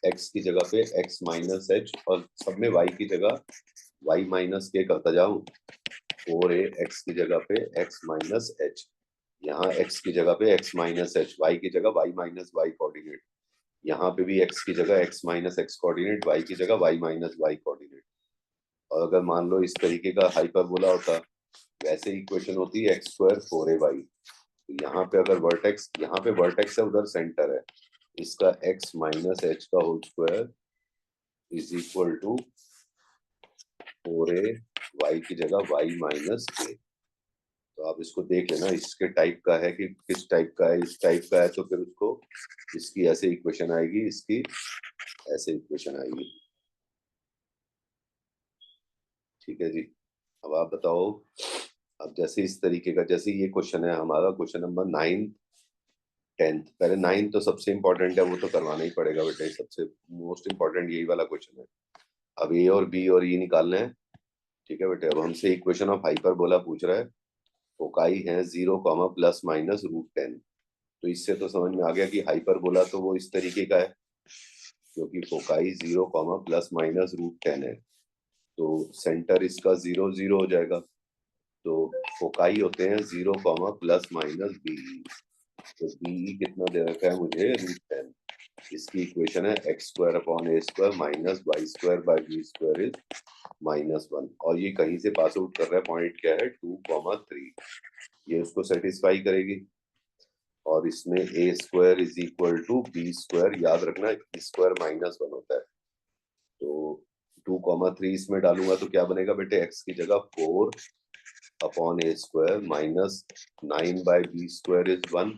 [SPEAKER 1] x की जगह पे x माइनस h, और सब में y की जगह y माइनस k करता जाऊं, 4ax की जगह पे x माइनस h, यहाँ x की जगह पे x माइनस h, y की जगह y माइनस y कोऑर्डिनेट, यहाँ पे भी x की जगह x minus x coordinate, y की जगह y माइनस y कोऑर्डिनेट। और अगर मान लो इस तरीके का हाइपरबोला होता, वैसे इक्वेशन होती है x स्क्वायर 4ay, यहाँ पे अगर वर्टेक्स, यहाँ पे वर्टेक्स है उधर सेंटर है, इसका x माइनस h का whole square is equal to 4a, y की जगह y माइनस k। तो आप इसको देख लेना इसके टाइप का है कि किस टाइप का है, इस टाइप का है तो फिर उसको इसकी ऐसे इक्वेशन आएगी, इसकी ऐसे इक्वेशन आएगी, ठीक है जी? अब आप बताओ, अब जैसे इस तरीके का, जैसे ये क्वेश्चन है हमारा क्वेश्चन नंबर 9 10, पहले 9 तो सबसे इंपॉर्टेंट है, वो तो करवाना ही पड़ेगा बेटे, सबसे मोस्ट इंपॉर्टेंट यही वाला क्वेश्चन है। अब ए और बी और ई निकालना है, ठीक है बेटे? अब हमसे इक्वेशन ऑफ हाइपरबोला पूछ रहा है, फोकाई है 0 कॉमा प्लस माइनस √10, तो इससे तो समझ में आ गया कि हाइपरबोला तो वो इस तरीके का है, क्योंकि फोकाई 0 कॉमा प्लस माइनस √10 है, तो सेंटर इसका 0 0 हो जाएगा, तो फोकाई होते हैं 0, प्लस माइनस बीई। तो बीई कितना दे रखा है मुझे, √10। इसकी इक्वेशन है x² upon a² minus y² by b² is -1। और ये कहीं से पास आउट कर रहा है, पॉइंट क्या है 2, 3। ये उसको सेटिस्फाई करेगी। और इसमें a² is equal to b², याद रखना स्क्वायर -1 होता है। तो 2, 3 इसमें डालूंगा तो क्या बनेगा बेटे, x की जगह 4 upon a² minus 9 by b² is 1।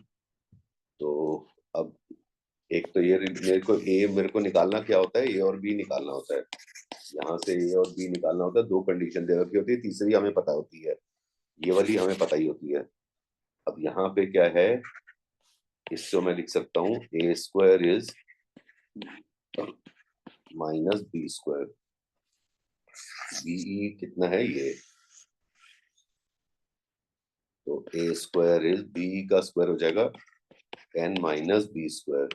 [SPEAKER 1] तो अब एक तो ये मेरे को निकालना क्या होता है, ए और बी निकालना होता है। यहाँ से ए और बी निकालना होता है, 2 कंडीशन दे रखी होती है, तीसरी हमें पता होती है, ये वाली हमें पता ही होती है। अब यहाँ पे क्या है, इसको मैं लिख सकता हूँ a² is minus b²। Be कितना है ये, तो a² इज बीई का स्क्वायर हो जाएगा 10 माइनस b²,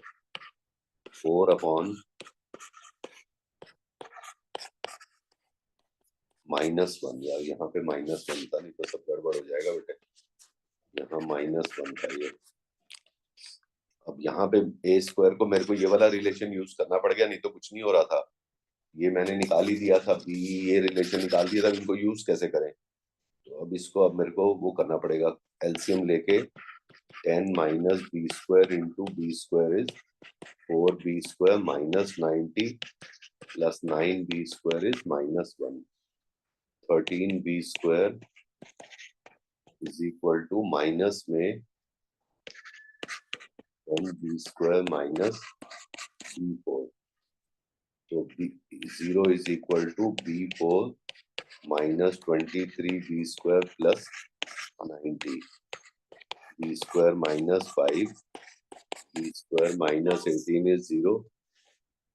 [SPEAKER 1] 4 अपॉन -1। यार यहाँ पे -1 था, नहीं तो सब गड़बड़ हो जाएगा बेटे। यहाँ -1 था ये। अब यहाँ पे a² को मेरे को ये वाला रिलेशन यूज करना पड़ गया, नहीं तो कुछ नहीं हो रहा था। ये मैंने निकाल ही दिया था, बी ये रिलेशन निकाल दिया था, इनको यूज कैसे करें। तो अब इसको अब मेरे को वो करना पड़ेगा, एलसीएम लेके 10 minus b² into b² is 4b² minus 90 plus 9b² is -1। 13b² is equal to minus में 10b² माइनस b4। तो 0 is equal to b4 minus 23b² plus 90, b² minus 5, b² minus 18 is 0।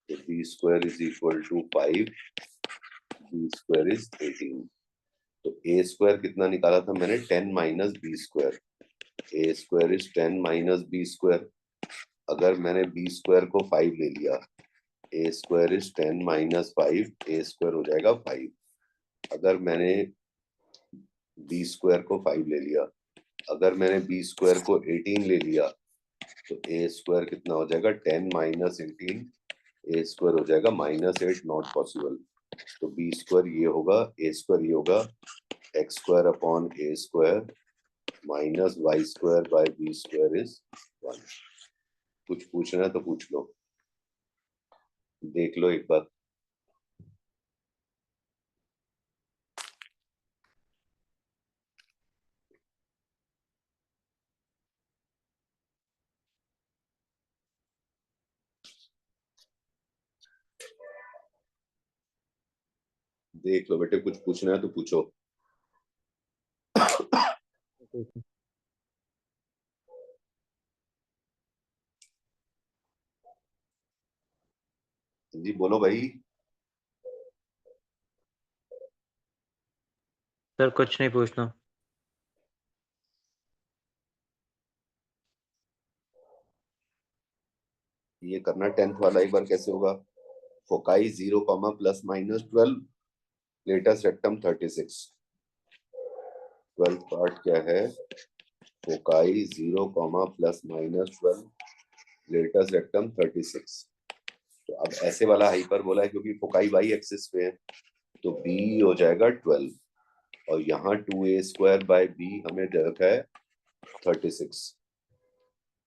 [SPEAKER 1] तो b² is equal to 5, b² is 18। तो a² कितना निकाला था मैंने, 10 minus b²। a² is 10 minus b²। अगर मैंने b² को 5 ले लिया, a² इज 10 माइनस 5, a² हो जाएगा 5। अगर मैंने b² को 5 ले लिया, अगर मैंने b² को 18 ले लिया, तो a² कितना हो जाएगा 10 माइनस 18, a² हो जाएगा -8, नॉट पॉसिबल। तो b² ये होगा, a² ये होगा x² upon a² minus y² by b² is 1। कुछ पूछना है तो पूछ लो, देख लो एक बार। देख लो बेटे, कुछ पूछना है तो पूछो। जी बोलो भाई।
[SPEAKER 4] सर कुछ नहीं पूछना।
[SPEAKER 1] ये करना 10th वाला एक बार कैसे होगा, foci 0, plus minus 12, latus rectum 36। 12th part क्या है, foci 0, plus minus 12, latus rectum 36। तो अब ऐसे वाला हाइपर बोला है क्योंकि फोकाई वाई एक्सिस पे है, तो बी हो जाएगा 12, और यहाँ 2a² बाई बी हमें दे रखा है 36,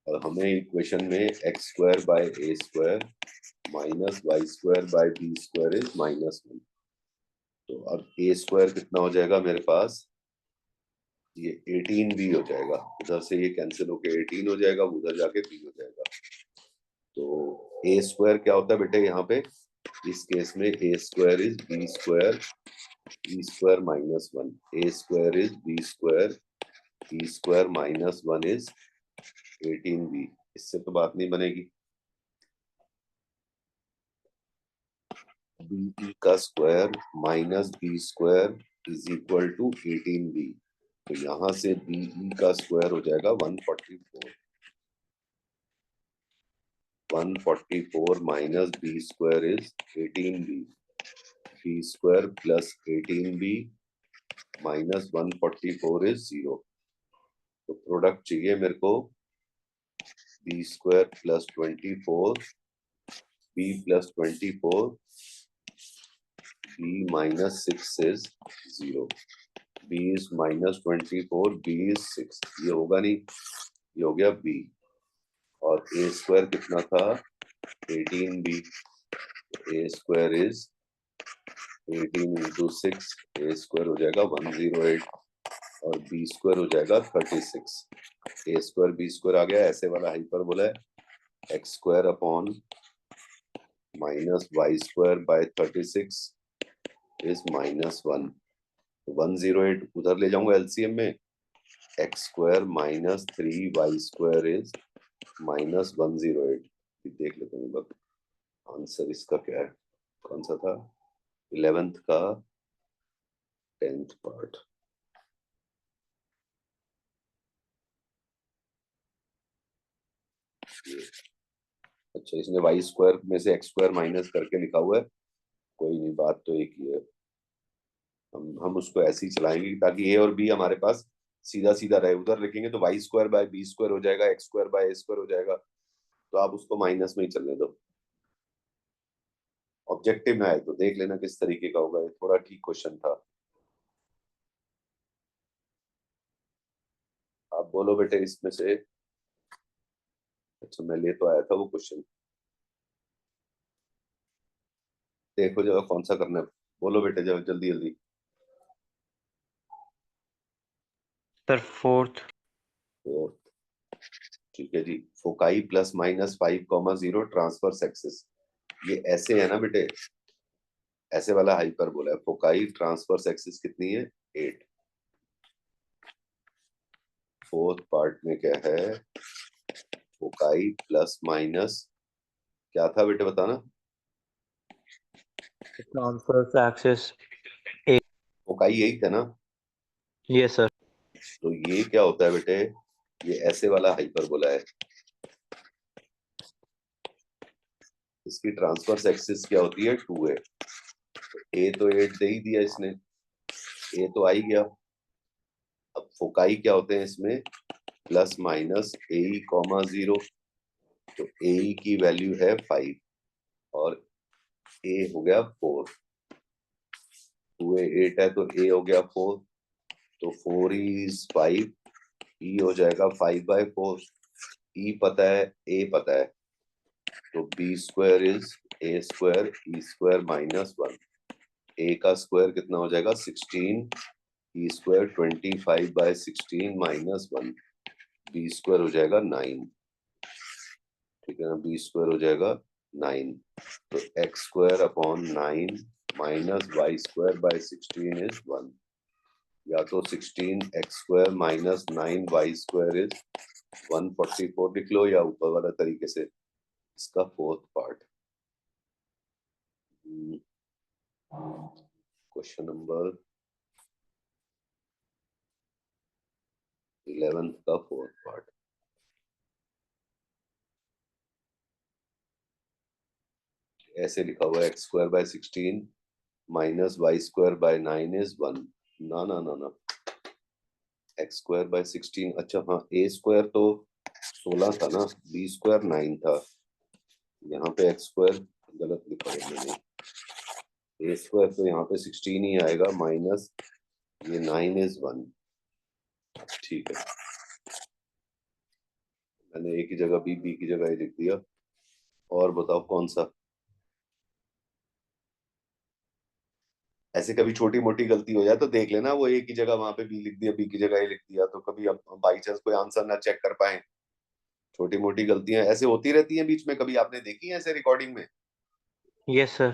[SPEAKER 1] और हमें इक्वेशन में x² by a² minus y² by b² is -1। तो अब a² कितना हो जाएगा मेरे पास, ये 18 भी हो जाएगा, उधर से ये कैंसिल होके 18 हो जाएगा, उधर जाके b हो जाएगा। तो a² क्या होता है बेटे यहाँ पे, इस केस में a² is b² minus 1, a² is b² minus 1 is 18b। इससे तो बात नहीं बनेगी। बी का square minus b² is equal to 18b। तो यहां से बीई का स्क्वायर हो जाएगा 144। 144 minus b² is 18b, b² plus 18b minus 144 is 0। तो प्रोडक्ट चाहिए मेरे को b square plus 24 b plus 24 b minus 6 is 0। B is minus 24 b is 6। ये होगा नहीं, ये हो गया बी। और ए स्क्वायर कितना था 18b। A square is 18 into 6, a square हो जाएगा 108 और बी स्क्वायर हो जाएगा 36। ए स्क्वायर बी स्क्वायर आ गया, ऐसे वाला हाइपरबोला है x square upon minus Y square by 36 is minus 1। 108 उधर ले जाऊंगा एलसीएम में, x square minus 3 y square is minus 108। देख लेते हैं आंसर इसका क्या है, कौन सा था 11th का 10th पार्ट। अच्छा, इसने वाई स्क्वायर में से एक्स स्क्वायर माइनस करके लिखा हुआ है, कोई नहीं, बात तो एक ही है। हम उसको ऐसे ही चलाएंगे ताकि ए और बी हमारे पास सीधा सीधा रहे। उधर लिखेंगे तो y square by B square हो जाएगा, x square by A square हो जाएगा, तो आप उसको माइनस में ही चलने दो। ऑब्जेक्टिव में आए तो देख लेना किस तरीके का होगा, ये थोड़ा ठीक क्वेश्चन था। आप बोलो बेटे इसमें से। अच्छा, मैं ले तो आया था वो क्वेश्चन, देखो जरा कौन सा करना है। बोलो बेटे जरा जल्दी जल्दी।
[SPEAKER 4] Sir fourth.
[SPEAKER 1] फोर्थ, ठीक है जी। Foci plus minus 5,0 transverse axis, ये ऐसे है ना बेटे, ऐसे वाला हाइपरबोला है। फोकाई ट्रांसफर्स एक्सिस कितनी है 8। फोर्थ पार्ट में क्या है, फोकाई प्लस माइनस क्या था बेटे बताना।
[SPEAKER 4] Transverse axis.
[SPEAKER 1] फोकाई यही था ना।
[SPEAKER 4] Yes sir.
[SPEAKER 1] तो ये क्या होता है बेटे, ये ऐसे वाला हाइपरबोला है, इसकी ट्रांसफर्स एक्सिस क्या होती है 2a। ए तो 8 दे ही दिया इसने, ए तो आ ही गया। अब फोकाई क्या होते हैं इसमें, प्लस माइनस ए कॉमा 0। तो ए की वैल्यू है 5 और ए हो गया 4। 2a 8 है तो ए हो गया 4, तो 4 इज 5, ई हो जाएगा 5/4। ई पता है, ए पता है, तो b square is a square E square minus 1। A का स्क्वायर कितना हो जाएगा 16, e square 25/16 minus 1। B square हो जाएगा 9, ठीक है ना, बी स्क्वायर हो जाएगा 9। तो x square upon 9 minus Y square by 16 is 1। या तो 16 x square minus 9 y square is 144 लिख लो, या ऊपर वाला तरीके से इसका fourth part. Question number 11th का फोर्थ पार्ट। ऐसे लिखा हुआ है x square by 16 minus Y square by 9 is 1। ना ना ना ना, एक्स स्क्वायर बाय 16, अच्छा हाँ, ए स्क्वायर तो 16 था ना, बी स्क्वायर 9 था। यहाँ पे एक्स स्क्वायर गलत लिखा है मैंने, ए स्क्वायर तो यहाँ पे 16 ही आएगा, माइनस ये 9 इज 1। ठीक है, मैंने ए की जगह बी की जगह ए लिख दिया। और बताओ कौन सा। ऐसे कभी छोटी मोटी गलती हो जाए तो देख लेना, वो ए की जगह वहां पे बी लिख दिया, बी की जगह ए लिख दिया, तो कभी अब बाई चांस कोई आंसर ना चेक कर पाए। छोटी मोटी गलतियां ऐसे होती रहती हैं बीच में, कभी आपने देखी है ऐसे रिकॉर्डिंग में
[SPEAKER 4] यस सर।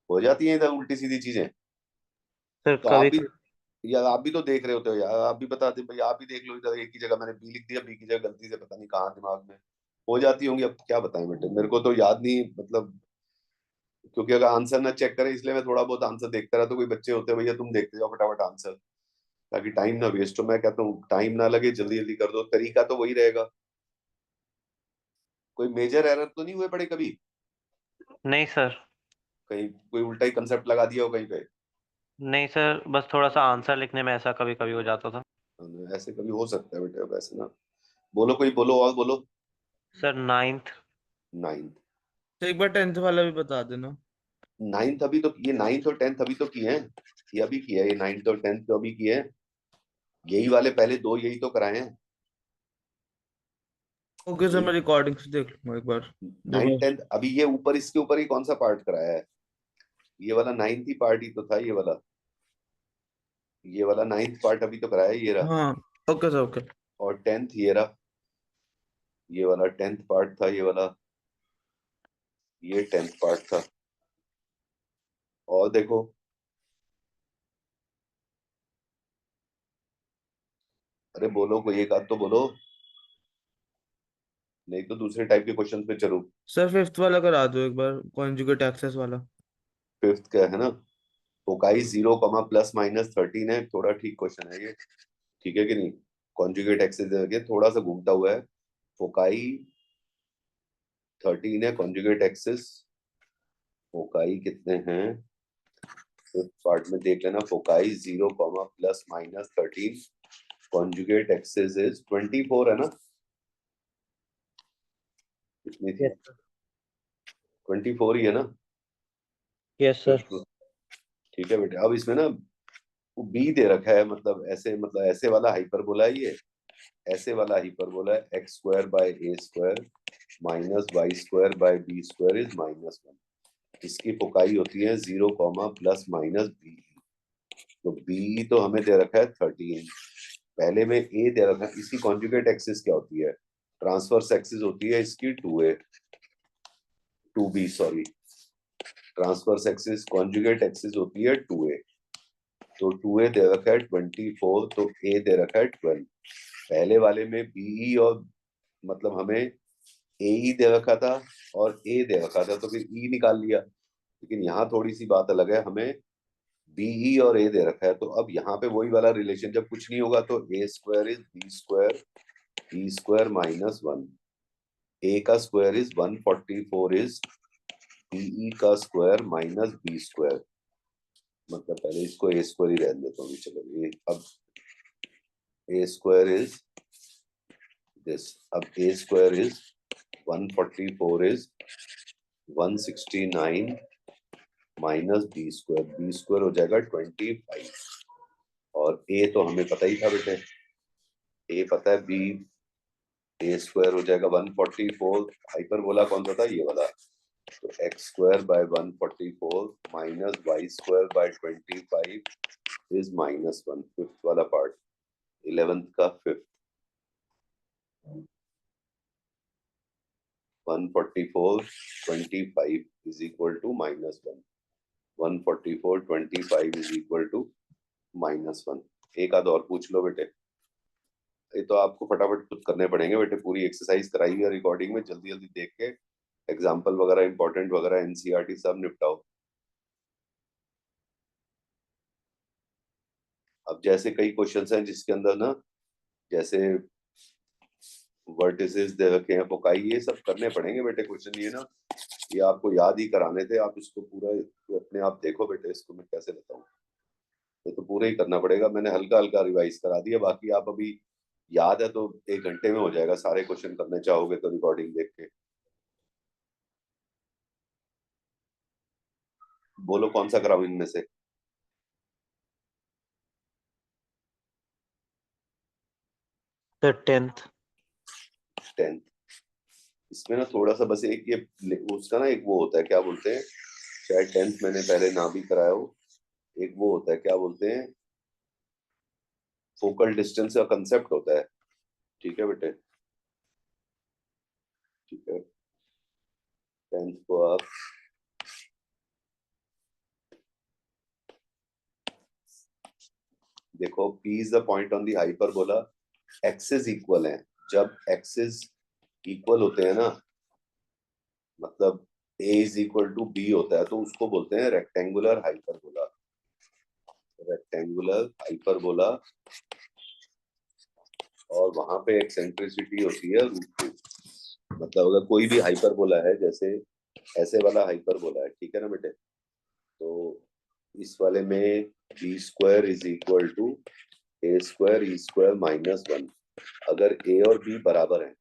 [SPEAKER 1] हो जाती हैं इधर उल्टी सीधी चीजें।
[SPEAKER 4] सर
[SPEAKER 1] तो आप
[SPEAKER 4] कभी
[SPEAKER 1] भी, यार आप भी तो देख रहे होते हो यार, आप भी बता दे भाई, आप भी देख लो इधर ए की जगह मैंने बी लिख दिया, बी की जगह गलती से पता नहीं कहाँ दिमाग में हो जाती होंगी। अब क्या बताएं बेटे, मेरे को तो याद नहीं, मतलब क्योंकि अगर आंसर ना चेक करें इसलिए मैं थोड़ा बहुत आंसर देखता रहता। तो कोई बच्चे होते हैं भैया तुम देखते जाओ फटाफट आंसर, ताकि टाइम ना वेस्ट हो। मैं कहता हूँ टाइम ना लगे, जल्दी जल्दी कर दो, तरीका तो वही रहेगा। कोई मेजर एरर तो नहीं हुए पड़े कभी,
[SPEAKER 4] नहीं सर।
[SPEAKER 1] कहीं कोई उल्टा ही कंसेप्ट लगा दिया हो कहीं पे।
[SPEAKER 4] नहीं सर, बस थोड़ा सा आंसर लिखने में ऐसा कभी कभी हो जाता था।
[SPEAKER 1] ऐसे कभी हो सकता है बेटे, वैसे ना। बोलो कोई, बोलो और बोलो।
[SPEAKER 4] Sir 9th।
[SPEAKER 1] 9th।
[SPEAKER 6] तो एक बार 10th वाला भी बता देना।
[SPEAKER 1] 9th अभी तो ये 9th और 10th अभी तो किए हैं, ये अभी किया है, ये 9th और 10th तो अभी किए हैं, यही वाले पहले दो यही तो कराए हैं।
[SPEAKER 6] ओके सर, मैं रिकॉर्डिंग से देख लूंगा एक बार।
[SPEAKER 1] 9th 10th अभी ये ऊपर, इसके ऊपर ही कौन सा पार्ट कराया है? ये वाला 9th ही पार्ट ही तो था, ये वाला 9th पार्ट अभी तो कराया है, ये रहा।
[SPEAKER 6] हाँ ओके सर ओके।
[SPEAKER 1] और 10th ये रहा, ये वाला 10th पार्ट था, ये वाला, ये 10th पार्ट था। और देखो, अरे बोलो कोई एक आध तो बोलो, नहीं तो दूसरे टाइप के क्वेश्चन पे चलो।
[SPEAKER 6] सर 5th वाला करा दो एक बार, कॉन्जुगेट एक्सेस वाला।
[SPEAKER 1] 5th का है ना, फोकाई 0, ± 13 है, थोड़ा ठीक क्वेश्चन है ये, ठीक है कि नहीं? कॉन्जुगेट एक्सेस के थोड़ा सा घूमता हुआ है, फोकाई 13 है, कॉन्जुगेट एक्सेस फोकाई कितने हैं? फिफ्थ पार्ट में देख लेना, फोकाई 0, ± 13, कॉन्जुगेट एक्सेस इज 24 है ना? कितनी थी? 24 ही है ना?
[SPEAKER 4] Yes sir.
[SPEAKER 1] ठीक है बेटे, अब इसमें ना बी दे रखा है, मतलब ऐसे वाला हाइपरबोला है ये, ऐसे वाला हाइपरबोला है, x² / a² - y² / b² is -1। इसकी फोकाई होती है 0, ±b। तो b तो हमें दे रखा है 13, पहले में a दे रखा है। इसकी कॉन्जुगेट एक्सिस क्या होती है? ट्रांसवर्स एक्सिस होती है इसकी 2a 2b, sorry, transverse axis conjugate axis होती है 2a। तो 2a दे रखा है 24, तो a दे रखा है 12। पहले वाले में बीई और मतलब हमें ए ही दे रखा था और ए दे रखा था, तो फिर ई निकाल लिया। लेकिन यहाँ थोड़ी सी बात अलग है, हमें बीई और ए दे रखा है, तो अब यहाँ पे वही वाला रिलेशन, जब कुछ नहीं होगा तो a² इज b² -1, ए का स्क्वायर इज 144 इज बीई का स्क्वायर -b²। मतलब पहले इसको a² ही रहने देता हूँ, चलो ये अब a² इज दिस, अब a² is 144 is 169 -b², b² हो जाएगा 25। और a तो हमें पता ही था बेटे, a पता है, b a² हो जाएगा 144, हाइपरबोला कौन सा था? ये वाला। तो x² / 144 -y² / 25 इज -1। फिफ्थ वाला पार्ट, 11th का fifth, 144 25 is equal to -1, 144 25 is equal to -1। एक आध और पूछ लो बेटे, ये तो आपको फटाफट खुद करने पड़ेंगे बेटे, पूरी एक्सरसाइज कराई है रिकॉर्डिंग में, जल्दी जल्दी देख के एग्जाम्पल वगैरह इंपॉर्टेंट वगैरह एनसीईआरटी सब निपटाओ। अब जैसे कई क्वेश्चंस हैं जिसके अंदर ना, जैसे वर्टिसेस दे रखे हैं, फोकाई, ये सब करने पड़ेंगे बेटे क्वेश्चन, ये ना, ये आपको याद ही कराने थे, आप इसको पूरा तो अपने आप देखो बेटे, इसको मैं कैसे बताऊं, ये तो पूरा ही करना पड़ेगा। मैंने हल्का हल्का रिवाइज करा दिया, बाकी आप अभी याद है तो 1 घंटे में हो जाएगा, सारे क्वेश्चन करने चाहोगे तो रिकॉर्डिंग देख के। बोलो कौन सा कराऊं इनमें से?
[SPEAKER 4] Sir 10th।
[SPEAKER 1] 10th। इसमें ना थोड़ा सा बस एक ये उसका ना एक वो होता है, क्या बोलते हैं, शायद 10th मैंने पहले ना भी कराया हो, एक वो होता है, क्या बोलते हैं, फोकल डिस्टेंस का कंसेप्ट होता है। ठीक है बेटे, ठीक है, 10th को आप देखो, P is the point on the hyperbola, axis equal है, जब एक्सिस इक्वल होते हैं ना, मतलब A is equal to B होता है, तो उसको बोलते हैं रेक्टेंगुलर हाइपरबोला, रेक्टेंगुलर हाइपरबोला। और वहां पे एक्सेंट्रिसिटी होती है √2। मतलब अगर कोई भी हाइपरबोला है, जैसे ऐसे वाला हाइपरबोला है, ठीक है ना बेटे, तो इस वाले में B square is equal to A square E square minus 1। अगर ए और बी बराबर हैं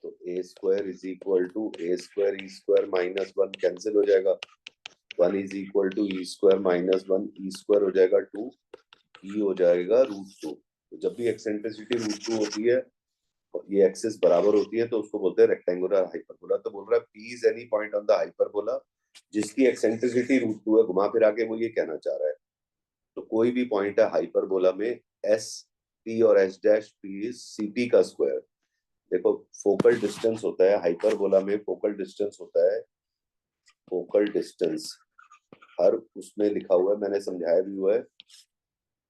[SPEAKER 1] तो A square is equal to A square E square minus 1 cancel हो जाएगा। 1 is equal to E square minus 1, E square हो जाएगा 2, ई हो जाएगा √2। तो जब भी एक्सेंट्रिसिटी √2 होती है और ये एक्सिस बराबर होती है तो उसको बोलते हैं रेक्टेंगुलर हाइपरबोला। तो बोल रहा है P is any point on the hyperbola जिसकी एक्सेंट्रिसिटी √2 है। घुमा फिरा के वो ये कहना चाह रहा है तो कोई भी पॉइंट है हाइपरबोला में एस पी और S dash P is C P का स्क्वायर। देखो फोकल डिस्टेंस होता है हाइपरबोला में, फोकल डिस्टेंस होता है, फोकल डिस्टेंस हर उसमें लिखा हुआ है, मैंने समझाया भी हुआ है।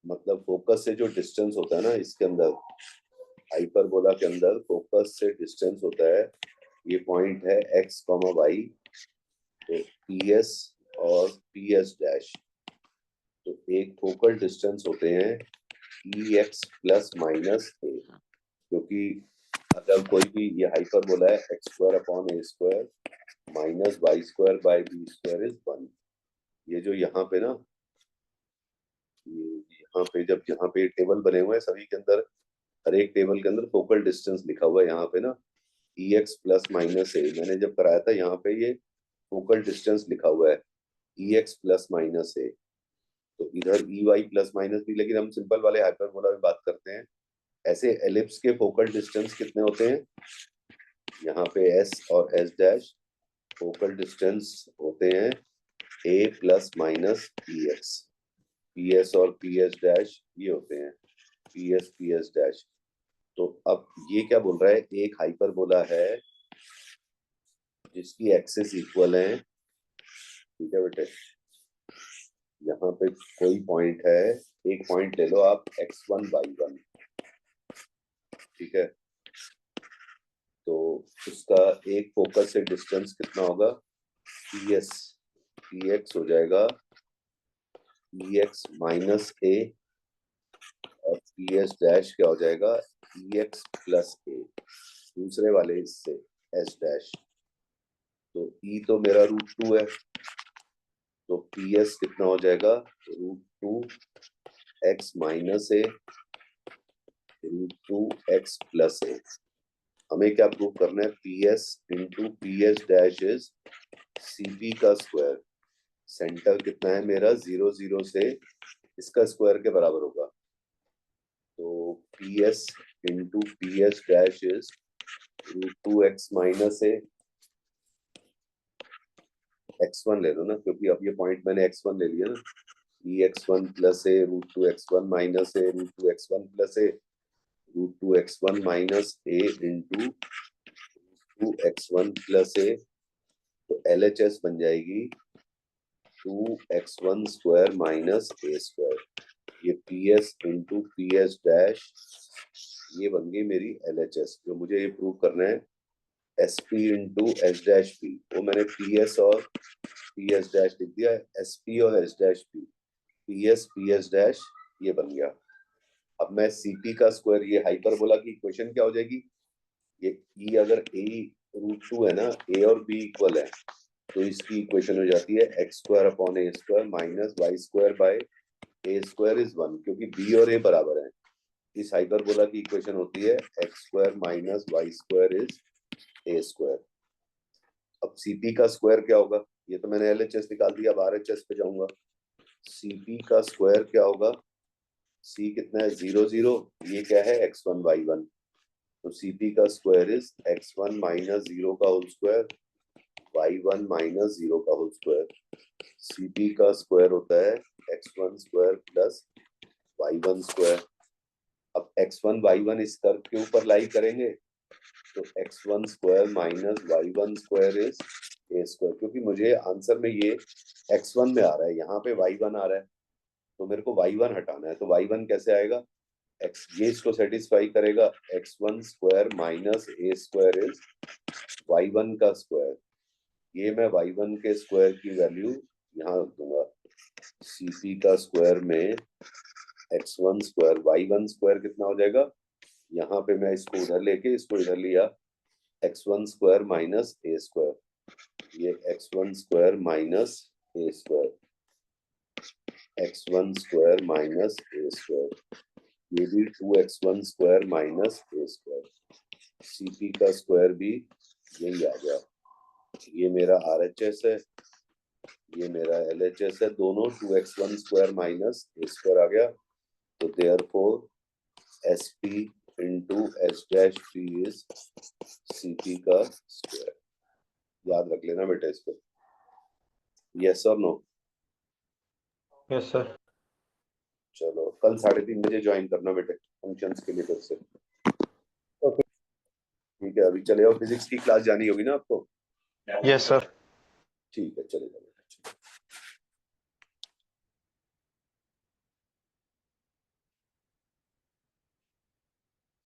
[SPEAKER 1] मतलब फोकस से जो डिस्टेंस होता है ना इसके अंदर हाइपरबोला के अंदर फोकस से डिस्टेंस होता है, ये पॉइंट है x, y, तो PS और PS डैश। तो एक फोकल डिस्टेंस होते हैं EX प्लस माइनस a, क्योंकि अगर कोई भी ये हाइपरबोला है x² upon a square minus y² by b square is 1। ये जो यहाँ पे ना यहाँ पे जब यहाँ पे टेबल बने हुए हैं सभी के अंदर, हर एक टेबल के अंदर फोकल डिस्टेंस लिखा हुआ है यहाँ पे ना EX प्लस माइनस a। मैंने जब कराया था यहाँ पे ये फोकल डिस्टेंस लिखा हुआ है EX प्लस माइनस a। तो इधर EY प्लस माइनस b, लेकिन हम सिंपल वाले हाइपरबोला में बात करते हैं। ऐसे एलिप्स के फोकल डिस्टेंस कितने होते हैं? यहाँ पे S और S डैश फोकल डिस्टेंस होते हैं a plus minus EX। PS और PS डैश ये होते हैं PS डैश। तो अब ये क्या बोल रहा है, एक हाइपरबोला है जिसकी एक्सिस इक्वल है, ठीक है बेटे। यहाँ पे कोई पॉइंट है, एक पॉइंट ले लो आप x1 y1, ठीक है। तो उसका एक फोकस से डिस्टेंस कितना होगा px हो जाएगा EX माइनस a और PS डैश क्या हो जाएगा EX प्लस a, दूसरे वाले इससे S डैश। तो E तो मेरा √2 है, तो PS कितना हो जाएगा √2 x minus a √2 x plus a। हमें क्या प्रूव करना है, PS into PS dash is CP का स्क्वायर। सेंटर कितना है मेरा 0 0 से इसका स्क्वायर के बराबर होगा। तो PS into PS dash is √2 x minus a, x1 ले लो ना क्योंकि अब ये पॉइंट मैंने x1 ले लिया ना, EX1 plus a √2 x1 minus a √2 x1 plus a √2 x1 minus a into √2 x1 plus a। तो LHS बन जाएगी 2x1 square minus a square. ये PS इंटू PS डैश ये बन गई मेरी LHS। जो मुझे ये प्रूव करना है SP into S dash P, वो मैंने PS और PS डैश लिख दिया, SP और S dash P, PS dash ये बन गया। अब मैं CP का स्क्वायर, ये हाइपरबोला की इक्वेशन क्या हो जाएगी, ये E अगर a √2 है ना, a और b इक्वल है तो इसकी इक्वेशन हो जाती है x² upon a square minus y² by a square is 1, क्योंकि b और a बराबर है। इस हाइपरबोला की इक्वेशन होती है x² minus y² is a square. अब CP का स्क्वायर क्या होगा, ये तो मैंने LHS निकाल दिया, अब RHS पे जाऊंगा। CP का स्क्वायर क्या होगा, C कितना है 0 0, ये क्या है x1 y1, तो CP का स्क्वायर इज x1 माइनस 0 का होल स्क्वायर y1 माइनस 0 का होल स्क्वायर। CP का स्क्वायर होता है x1 square plus y1 square. अब x1 y1 इस कर्व के ऊपर लाई करेंगे तो x1 square minus y1 square is a square, क्योंकि मुझे आंसर में ये x1 में आ रहा है, यहाँ पे y1 आ रहा है, तो मेरे को y1 हटाना है। तो y1 कैसे आएगा, x ये इसको सेटिस्फाई करेगा, x1 square minus a square is y1 का स्क्वायर। ये मैं y1 के स्क्वायर की वैल्यू यहाँ रख दूंगा, CP का स्क्वायर में x1 स्क्वायर, y1 स्क्वायर कितना हो जाएगा, यहाँ पे मैं इसको उधर लेके इसको इधर लिया, x1 square minus a square, ये x1 square minus a square, x1 square minus A square, ये भी 2x1 स्क्वायर माइनस ए स्क्वायर, CP का स्क्वायर भी यही आ गया। ये मेरा RHS है, ये मेरा LHS है, दोनों 2x1 स्क्वायर माइनस ए स्क्वायर आ गया। तो therefore SP into H dash P is CP का स्क्वायर। याद रख लेना बेटा इसको। यस और नो?
[SPEAKER 3] Yes sir.
[SPEAKER 1] चलो कल 3:30 बजे ज्वाइन करना बेटे फंक्शंस के लिए फिर से। ओके ठीक है, अभी चले जाओ, फिजिक्स की क्लास जानी होगी ना आपको?
[SPEAKER 3] Yes sir.
[SPEAKER 1] ठीक है चले जाओ।